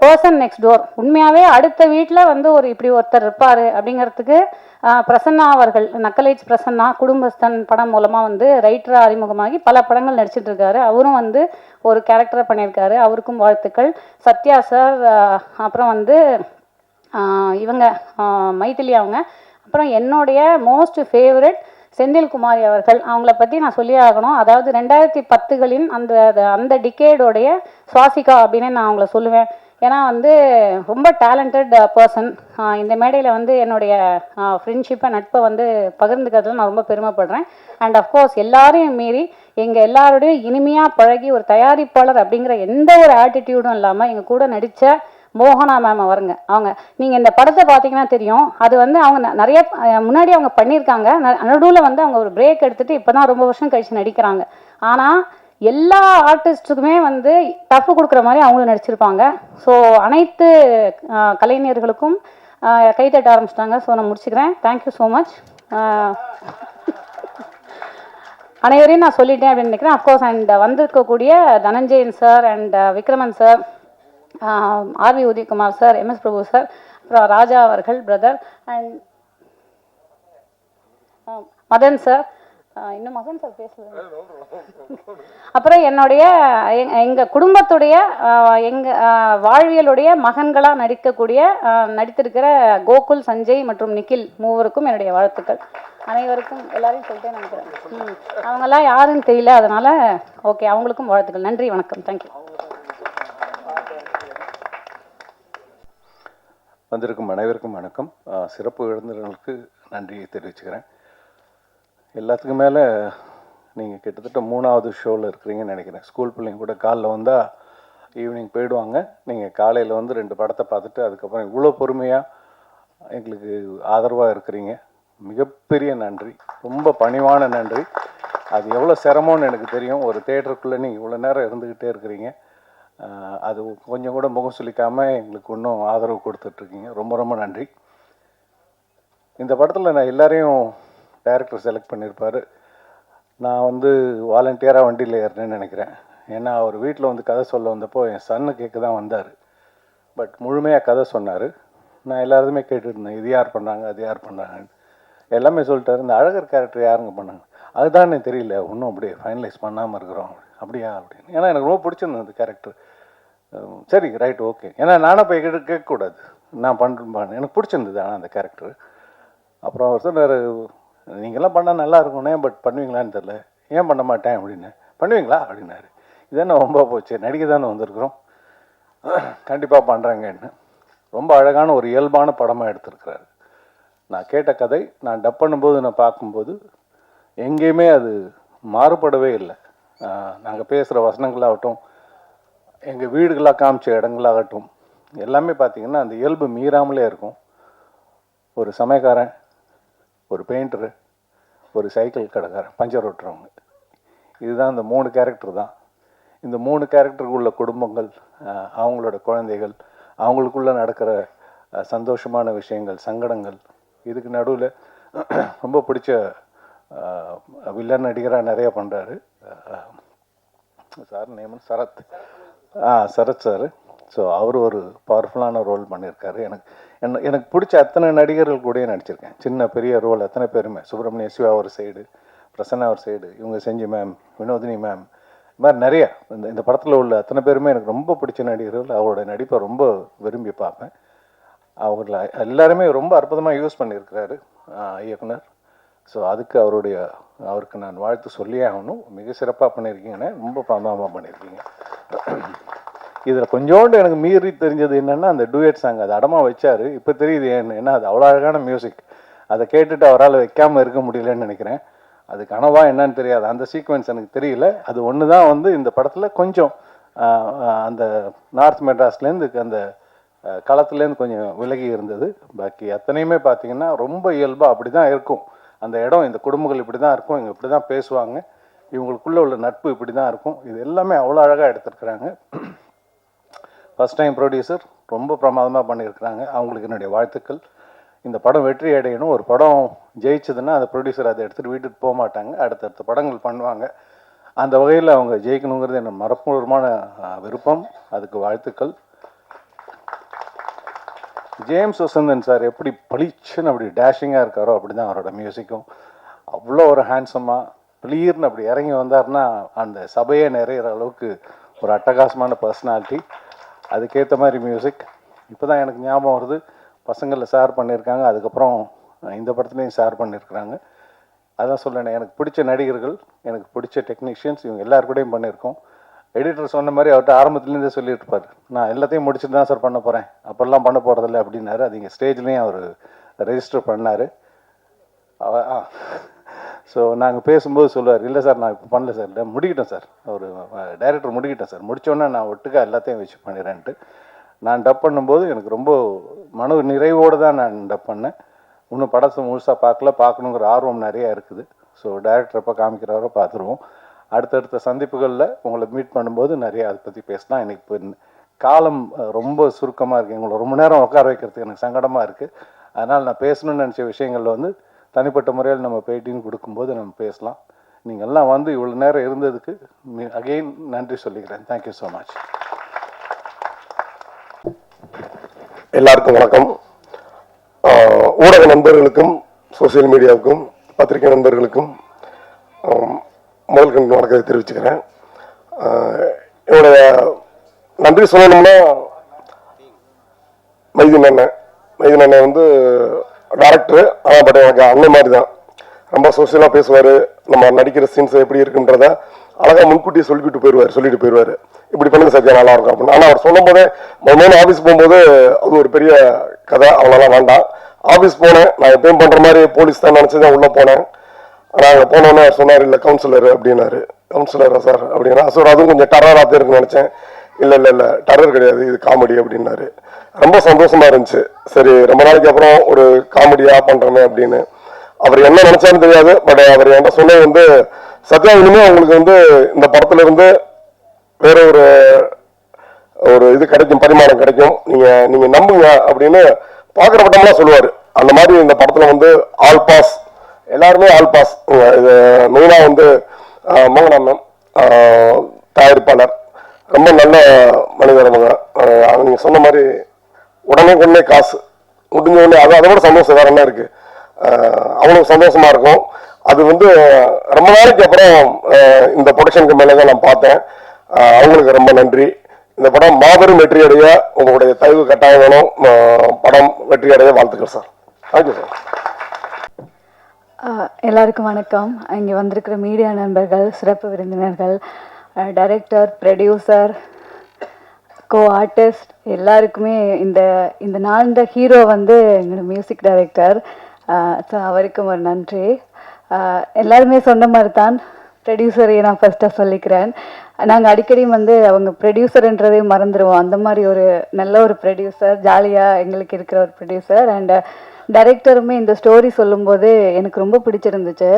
பர்சன் நெக்ஸ்ட் டோர் உண்மையாகவே அடுத்த வீட்டில் வந்து ஒரு இப்படி ஒருத்தர் இருப்பார் அப்படிங்கிறதுக்கு பிரசன்னா அவர்கள், நக்கலைட்ஸ் பிரசன்னா, குடும்பஸ்தன் படம் மூலமாக வந்து ரைட்டராக அறிமுகமாகி பல படங்கள் நடிச்சிட்டு இருக்காரு. அவரும் வந்து ஒரு கேரக்டரை பண்ணியிருக்காரு. அவருக்கும் வாழ்த்துக்கள். சத்யா சார், அப்புறம் வந்து இவங்க மைதிலி அவங்க, அப்புறம் என்னுடைய மோஸ்ட் ஃபேவரட் செந்தில்குமாரி அவர்கள். அவங்கள பற்றி நான் சொல்லியே ஆகணும். அதாவது 2010களின் அந்த டிகேடோடைய சுவாசிகா அப்படின்னு நான் அவங்கள சொல்லுவேன். ஏன்னா வந்து ரொம்ப டேலண்டட் பர்சன். இந்த மேடையில் வந்து என்னுடைய ஃப்ரெண்ட்ஷிப்பை, நட்பை வந்து பகிர்ந்துக்கிறதுல நான் ரொம்ப பெருமைப்படுறேன். அண்ட் அஃப்கோர்ஸ் எல்லாரையும் மீறி எங்கள் எல்லாரோடையும் இனிமையாக பழகி ஒரு தயாரிப்பாளர் அப்படிங்கிற எந்த ஒரு ஆட்டிடியூடும் இல்லாமல் எங்கள் கூட நடித்த மோகனா மேம் அவருங்க. அவங்க நீங்கள் இந்த படத்தை பார்த்தீங்கன்னா தெரியும். அது வந்து அவங்க நிறைய முன்னாடி அவங்க பண்ணியிருக்காங்க. நடுவில் வந்து அவங்க ஒரு பிரேக் எடுத்துகிட்டு இப்போ தான் ரொம்ப வருஷம் கழித்து நடிக்கிறாங்க. ஆனால் எல்லா ஆர்டிஸ்ட்டுக்குமே வந்து டஃப் கொடுக்குற மாதிரி அவங்களும் நடிச்சிருப்பாங்க. ஸோ அனைத்து கலைஞர்களுக்கும் கைத்தட்ட ஆரம்பிச்சிட்டாங்க. ஸோ நான் முடிச்சுக்கிறேன். Thank you so much. அனைவரையும் நான் சொல்லிட்டேன் அப்படின்னு நினைக்கிறேன். அஃப்கோர்ஸ் அண்ட் வந்திருக்கக்கூடிய Dhananjayan sir and Vikraman sir, R V Udhayakumar sir, MS Prabhu sir, அப்புறம் ராஜா அவர்கள் பிரதர், அண்ட் மதன் சார், இன்னும் மகன் சார் பேசுவாங்க. அப்புறம் என்னுடைய எங்கள் குடும்பத்துடைய எங்கள் வாழ்வியலுடைய மகன்களாக நடித்திருக்கிற கோகுல், சஞ்சய் மற்றும் நிக்கில் மூவருக்கும் என்னுடைய வாழ்த்துக்கள். அனைவருக்கும் எல்லாரையும் சொல்லிட்டே நினைக்கிறேன். அவங்கெல்லாம் யாருன்னு தெரியல, அதனால் ஓகே, அவங்களுக்கும் வாழ்த்துக்கள். நன்றி, வணக்கம், தேங்க்யூ. வந்திருக்கும் அனைவருக்கும் வணக்கம். சிறப்பு விருந்தினர்களுக்கு நன்றியை தெரிவிச்சுக்கிறேன். எல்லாத்துக்கும் மேலே நீங்கள் கிட்டத்தட்ட 3வது ஷோவில் இருக்கிறீங்கன்னு நினைக்கிறேன். ஸ்கூல் பிள்ளைங்க கூட காலைல வந்தால் ஈவினிங் போயிடுவாங்க. நீங்கள் காலையில் வந்து 2 படத்தை பார்த்துட்டு அதுக்கப்புறம் இவ்வளோ பொறுமையாக எங்களுக்கு ஆதரவாக இருக்கிறீங்க. மிகப்பெரிய நன்றி, ரொம்ப பணிவான நன்றி. அது எவ்வளோ சிரமம்னு எனக்கு தெரியும். ஒரு தேட்டருக்குள்ளே நீங்கள் இவ்வளோ நேரம் இருந்துக்கிட்டே இருக்கிறீங்க. அது கொஞ்சம் கூட முகம் சொல்லிக்காமல் எங்களுக்கு இன்னும் ஆதரவு கொடுத்துட்ருக்கீங்க. ரொம்ப ரொம்ப நன்றி. இந்த படத்தில் நான் எல்லாரையும் டைரக்டர் செலக்ட் பண்ணியிருப்பார். நான் வந்து வாலண்டியராக வண்டியில் ஏறினேன்னு நினைக்கிறேன். ஏன்னா அவர் வீட்டில் வந்து கதை சொல்ல வந்தப்போ என் சன்னு கேட்க தான் வந்தார். பட் முழுமையாக கதை சொன்னார். நான் எல்லாருமே கேட்டுருந்தேன், இது யார் பண்ணாங்க, அது யார் பண்ணாங்கன்னு. எல்லாமே சொல்லிட்டாரு. இந்த அழகர் கேரக்டர் யாருங்க பண்ணாங்க, அதுதான் எனக்கு தெரியல, இன்னும் அப்படியே ஃபைனலைஸ் பண்ணாமல் இருக்கிறோம். அப்படியா அப்படின்னு. ஏன்னா எனக்கு ரொம்ப பிடிச்சிருந்தது அந்த கேரக்டர். சரி, ரைட், ஓகே. ஏன்னா நானும் போய் கேட்கக்கூடாது, நான் பண்ணுறேன், எனக்கு பிடிச்சிருந்தது. ஆனால் அந்த கேரக்டர் அப்புறம் அவர் சொன்னார், நீங்களாம் பண்ணால் நல்லா இருக்கும்னே, பட் பண்ணுவீங்களான்னு தெரில, ஏன் பண்ண மாட்டேன் அப்படின்னு. பண்ணுவீங்களா அப்படின்னாரு. இதானே ரொம்ப போச்சு, நடிக்க தானே வந்திருக்கிறோம், கண்டிப்பாக பண்ணுறாங்கன்னு. ரொம்ப அழகான ஒரு இயல்பான படமாக எடுத்திருக்கிறாரு. நான் கேட்ட கதை நான் டப் பண்ணும்போது நான் பார்க்கும்போது எங்கேயுமே அது மாறுபடவே இல்லை. நாங்கள் பேசுகிற வசனங்களாகட்டும், எங்கள் வீடுகளாக காமிச்ச இடங்களாகட்டும், எல்லாமே பார்த்திங்கன்னா அந்த இயல்பு மீறாமலே இருக்கும். ஒரு சமயக்காரன், ஒரு பெயிண்டரு, ஒரு சைக்கிள் கடைக்காரன், பஞ்சர் ஓட்டுறவங்க, இதுதான் இந்த 3 கேரக்டர் தான். இந்த 3 கேரக்டருக்கு உள்ள குடும்பங்கள், அவங்களோட குழந்தைகள், அவங்களுக்குள்ளே நடக்கிற சந்தோஷமான விஷயங்கள், சங்கடங்கள், இதுக்கு நடுவில் ரொம்ப பிடிச்ச வில்லன் நடிகராக நிறைய பண்ணுறாரு சார். நேமன் சரத், சரத் சார். ஸோ அவர் ஒரு பவர்ஃபுல்லான ரோல் பண்ணியிருக்காரு. எனக்கு பிடிச்ச அத்தனை நடிகர்கள் கூடயே நடிச்சிருக்கேன். சின்ன பெரிய ரோல் அத்தனை பேருமே, சுப்பிரமணிய சிவா ஒரு சைடு, பிரசன்னா ஒரு சைடு, இவங்க செஞ்சி மேம், வினோதினி மேம், இது மாதிரி நிறைய இந்த படத்தில் உள்ள அத்தனை பேருமே எனக்கு ரொம்ப பிடிச்ச நடிகர்கள். அவரோட நடிப்பை ரொம்ப விரும்பி பார்ப்பேன். அவரில் எல்லாருமே ரொம்ப அற்புதமாக யூஸ் பண்ணியிருக்கிறாரு இயக்குனர். ஸோ அவருக்கு நான் வாழ்த்து சொல்லியே ஆகணும். மிக சிறப்பாக பண்ணியிருக்கீங்கன்னு, ரொம்ப பிரமாதமாக பண்ணியிருக்கீங்க. இதில் கொஞ்சோண்டு எனக்கு மீறி தெரிஞ்சது என்னென்னா, அந்த டூயட் சாங் அது அடமாக வச்சார். இப்போ தெரியுது ஏன்னா அது அவ்வளோ அழகான மியூசிக். அதை கேட்டுட்டு அவரால் வைக்காமல் இருக்க முடியலன்னு நினைக்கிறேன். அது கனவா என்னன்னு தெரியாது, அந்த சீக்வன்ஸ் எனக்கு தெரியல. அது ஒன்று தான் வந்து இந்த படத்தில் கொஞ்சம் அந்த நார்த் மெட்ராஸ்லேருந்து அந்த களத்துலேருந்து கொஞ்சம் விலகி இருந்தது. பாக்கி அத்தனையுமே பார்த்தீங்கன்னா ரொம்ப இயல்பாக அப்படி தான் இருக்கும். அந்த இடம், இந்த குடும்பங்கள் இப்படி தான் இருக்கும், இங்கே இப்படி தான் பேசுவாங்க, இவங்களுக்குள்ளே உள்ள நட்பு இப்படி தான் இருக்கும். இது எல்லாமே அவ்வளோ அழகாக எடுத்துருக்குறாங்க. ஃபஸ்ட் டைம் ப்ரொடியூசர் ரொம்ப பிரமாதமாக பண்ணியிருக்கிறாங்க. அவங்களுக்கு என்னுடைய வாழ்த்துக்கள். இந்த படம் வெற்றி அடையணும். ஒரு படம் ஜெயிச்சதுன்னா அந்த ப்ரொடியூசர் அதை எடுத்துகிட்டு வீட்டுக்கு போக மாட்டாங்க, அடுத்தடுத்த படங்கள் பண்ணுவாங்க. அந்த வகையில் அவங்க ஜெயிக்கணுங்கிறது என்ன மரப்பூர்வமான விருப்பம். அதுக்கு வாழ்த்துக்கள். ஜேம்ஸ் வசந்தன் சார் எப்படி பளிச்சுன்னு அப்படி டேஷிங்காக இருக்காரோ அப்படி தான் அவரோட மியூசிக்கும். அவ்வளோ ஒரு ஹேண்ட்ஸமாக ப்ளீர்னு அப்படி இறங்கி வந்தார்னா அந்த சபையே நிறையிற அளவுக்கு ஒரு அட்டகாசமான பர்சனாலிட்டி. அதுக்கேற்ற மாதிரி மியூசிக். இப்போ தான் எனக்கு ஞாபகம் வருது, பசங்களில் ஷேர் பண்ணியிருக்காங்க, அதுக்கப்புறம் இந்த படத்துலையும் ஷேர் பண்ணியிருக்கிறாங்க. அதான் சொல்லேன், எனக்கு பிடிச்ச நடிகர்கள், எனக்கு பிடிச்ச டெக்னீஷியன்ஸ், இவங்க எல்லாருக்கூடையும் பண்ணியிருக்கோம். எடிட்டர் சொன்ன மாதிரி அவர்கிட்ட ஆரம்பத்துலேருந்தே சொல்லிட்டு இருப்பார், நான் எல்லாத்தையும் முடிச்சுட்டு தான் சார் பண்ண போகிறேன், அப்போல்லாம் பண்ண போகிறதில்ல அப்படின்னாரு. அது இங்கே ஸ்டேஜ்லேயும் அவர் ரெஜிஸ்டர் பண்ணார். ஸோ நாங்கள் பேசும்போது சொல்லுவார், இல்லை சார் நான் இப்போ பண்ணல சார், இல்லை முடிக்கிட்டேன் சார், ஒரு டைரக்டர் முடிக்கிட்டேன் சார், முடித்தோன்னே நான் ஒட்டுக்கா எல்லாத்தையும் வச்சு பண்ணிடுறேன்ட்டு. நான் டப் பண்ணும்போது எனக்கு ரொம்ப மன நிறைவோடு தான் நான் டப் பண்ணேன். இன்னும் படத்தை முழுசாக பார்க்கணுங்கிற ஆர்வம் நிறையா இருக்குது. ஸோ டைரக்டர் எப்போ காமிக்கிறாரோ பார்த்துருவோம். அடுத்தடுத்த சந்திப்புகளில் உங்களை மீட் பண்ணும்போது நிறைய அதை பற்றி பேசலாம். எனக்கு இப்போ காலம் ரொம்ப சுருக்கமாக இருக்குது, எங்களை ரொம்ப நேரம் உட்கார வைக்கிறதுக்கு எனக்கு சங்கடமாக இருக்குது. அதனால் நான் பேசணும்னு நினச்ச விஷயங்கள் வந்து தனிப்பட்ட முறையில் நம்ம பேட்டின்னு கொடுக்கும்போது நம்ம பேசலாம். நீங்கள் எல்லாம் வந்து இவ்வளோ நேரம் இருந்ததுக்கு அகெயின் நன்றி சொல்லிக்கிறேன். Thank you so much. எல்லாருக்கும் வணக்கம். ஊடக நண்பர்களுக்கும் சோசியல் மீடியாவுக்கும் பத்திரிகை நண்பர்களுக்கும் முதல் கண் வணக்கத்தை தெரிவிச்சுக்கிறேன். என்னுடைய நன்றி சொல்லணும்னா மைதீன் அண்ணன் வந்து டைரக்டரு, ஆனால் பட் எனக்கு அண்ணன் மாதிரி தான். ரொம்ப சோசியலாக பேசுவார். நம்ம நடிக்கிற சீன்ஸ் எப்படி இருக்குன்றத அழகாக முன்கூட்டியே சொல்லிட்டு போயிடுவார். இப்படி பண்ணுங்க சத்யா நல்லா இருக்கும் அப்படின்னு. ஆனால் அவர் சொல்லும் போதே முதல்ல ஆஃபீஸ் போகும்போது அது ஒரு பெரிய கதை, அவ்வளோலாம் வேண்டாம். ஆஃபீஸ் போனேன், நான் எப்பயும் பண்ணுற மாதிரி போலீஸ் தான் நினச்சி தான் உள்ளே போனேன். ஆனால் அங்கே போனோன்னே சொன்னார், இல்லை கவுன்சிலர் அப்படின்னாரு. கவுன்சிலரா சார் அப்படின்னா, சார் அதுவும் கொஞ்சம் டெரராக தான் இருக்குன்னு நினச்சேன். இல்லை டெரர் கிடையாது, இது காமெடி அப்படின்னாரு. ரொம்ப சந்தோஷமா இருந்துச்சு. சரி, ரொம்ப நாளைக்கு அப்புறம் ஒரு காமெடியாக பண்ணுறோமே அப்படின்னு. அவர் என்ன நினச்சாலும் தெரியாது, பட் அவர் என்கிட்ட சொன்னது வந்து, சத்யா இனிமே உங்களுக்கு வந்து இந்த படத்துல இருந்து வேற ஒரு இது கிடைக்கும், பரிமாணம் கிடைக்கும், நீங்க நம்புங்க அப்படின்னு பார்க்குற பட்டம்லாம் சொல்லுவார். அந்த மாதிரி இந்த படத்துல வந்து ஆல் பாஸ், எல்லாருமே ஆல் பாஸ். இது மெயினாக வந்து மோகனா மேம் தயாரிப்பாளர், ரொம்ப நல்ல மனிதர் அவங்க. நீங்கள் சொன்ன மாதிரி உடனே காசு முடிஞ்ச உடனே அதை விட சந்தோஷம் வேற என்ன இருக்கு. அவ்வளோ சந்தோஷமா இருக்கும். அது வந்து ரொம்ப நாளைக்கு அப்புறம் இந்த ப்ரொடக்ஷனுக்கு மேலே தான் நான் பார்த்தேன். அவங்களுக்கு ரொம்ப நன்றி. இந்த படம் மாபெரும் வெற்றி அடைய உங்களுடைய தயவு கட்டாயம் வேணும். படம் வெற்றி அடைய வாழ்த்துக்கள் சார். Thank you sir. எல்லாருக்கும் வணக்கம். இங்கே வந்திருக்கிற மீடியா நண்பர்கள், சிறப்பு விருந்தினர்கள், டைரக்டர், ப்ரொடியூசர், கோ ஆர்டிஸ்ட் எல்லாருக்குமே இந்த நாள்ந்த ஹீரோ வந்து எங்களோட மியூசிக் டைரக்டர். ஸோ அவருக்கும் ஒரு நன்றி. எல்லாருமே சொன்ன மாதிரி தான் ப்ரொடியூசரையை நான் ஃபஸ்ட்டாக சொல்லிக்கிறேன். நாங்கள் அடிக்கடி வந்து அவங்க ப்ரொடியூசர்ன்றதே மறந்துடுவோம். அந்த மாதிரி ஒரு நல்ல ஒரு ப்ரொடியூசர், ஜாலியாக எங்களுக்கு இருக்கிற ஒரு ப்ரொடியூசர். அண்ட் டைரக்டருமே இந்த ஸ்டோரி சொல்லும்போது எனக்கு ரொம்ப பிடிச்சிருந்துச்சு.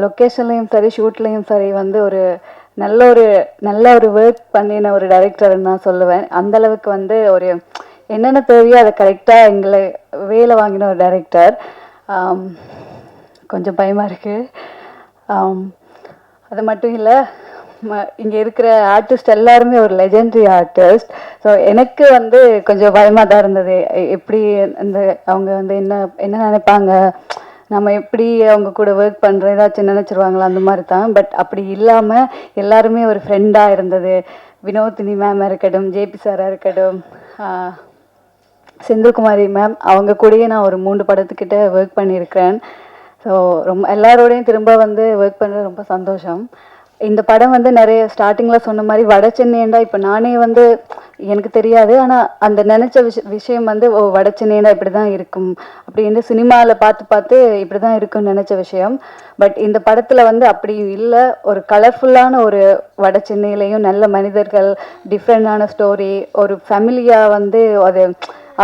லொக்கேஷன்லேயும் சரி, ஷூட்லேயும் சரி வந்து ஒரு நல்ல ஒரு ஒர்க் பண்ணின ஒரு டைரக்டர்னு நான் சொல்லுவேன். அந்தளவுக்கு வந்து ஒரு என்னென்ன தேவையோ அதை கரெக்டாக எங்களை வேலை வாங்கின ஒரு டைரக்டர். கொஞ்சம் பயமாக இருக்குது. அது மட்டும் இல்லை, இங்கே இருக்கிற ஆர்டிஸ்ட் எல்லாருமே ஒரு லெஜெண்டரி ஆர்டிஸ்ட். ஸோ எனக்கு வந்து கொஞ்சம் பயமாக தான் இருந்தது. எப்படி அவங்க வந்து என்ன நினைப்பாங்க, நம்ம எப்படி அவங்க கூட ஒர்க் பண்ணுறோம், ஏதாச்சும் நினச்சிருவாங்களா, அந்த மாதிரி தான். பட் அப்படி இல்லாமல் எல்லாருமே ஒரு ஃப்ரெண்டாக இருந்தது. வினோதினி மேம் இருக்கட்டும், ஜேபி சாராக இருக்கட்டும், செந்தில்குமாரி மேம், அவங்க கூடயே நான் ஒரு 3 படத்துக்கிட்ட ஒர்க் பண்ணியிருக்கிறேன். ஸோ ரொம்ப எல்லாரோடையும் திரும்ப வந்து ஒர்க் பண்ணுறது ரொம்ப சந்தோஷம். இந்த படம் வந்து நிறைய ஸ்டார்டிங்கில் சொன்ன மாதிரி வட சென்னைண்டா, இப்போ நானே வந்து எனக்கு தெரியாது, ஆனால் அந்த நினச்ச விஷயம் வந்து வட சென்னைண்டா இப்படி தான் இருக்கும் அப்படின்னு சினிமாவில் பார்த்து இப்படி தான் இருக்கும்னு நினச்ச விஷயம். பட் இந்த படத்தில் வந்து அப்படி இல்லை. ஒரு கலர்ஃபுல்லான ஒரு வட சென்னையிலையும் நல்ல மனிதர்கள், டிஃப்ரெண்டான ஸ்டோரி, ஒரு ஃபேமிலியாக வந்து அது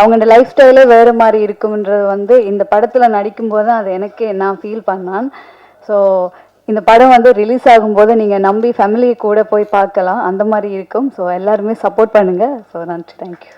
அவங்களோட லைஃப் ஸ்டைலே வேறு மாதிரி இருக்கும்ன்றது வந்து இந்த படத்தில் நடிக்கும்போது தான் அது நான் ஃபீல் பண்ணேன். ஸோ இந்த படம் வந்து ரிலீஸ் ஆகும்போது நீங்கள் நம்பி ஃபேமிலி கூட போய் பார்க்கலாம், அந்த மாதிரி இருக்கும். ஸோ எல்லாருமே சப்போர்ட் பண்ணுங்கள். ஸோ நன்றி, தேங்க்யூ.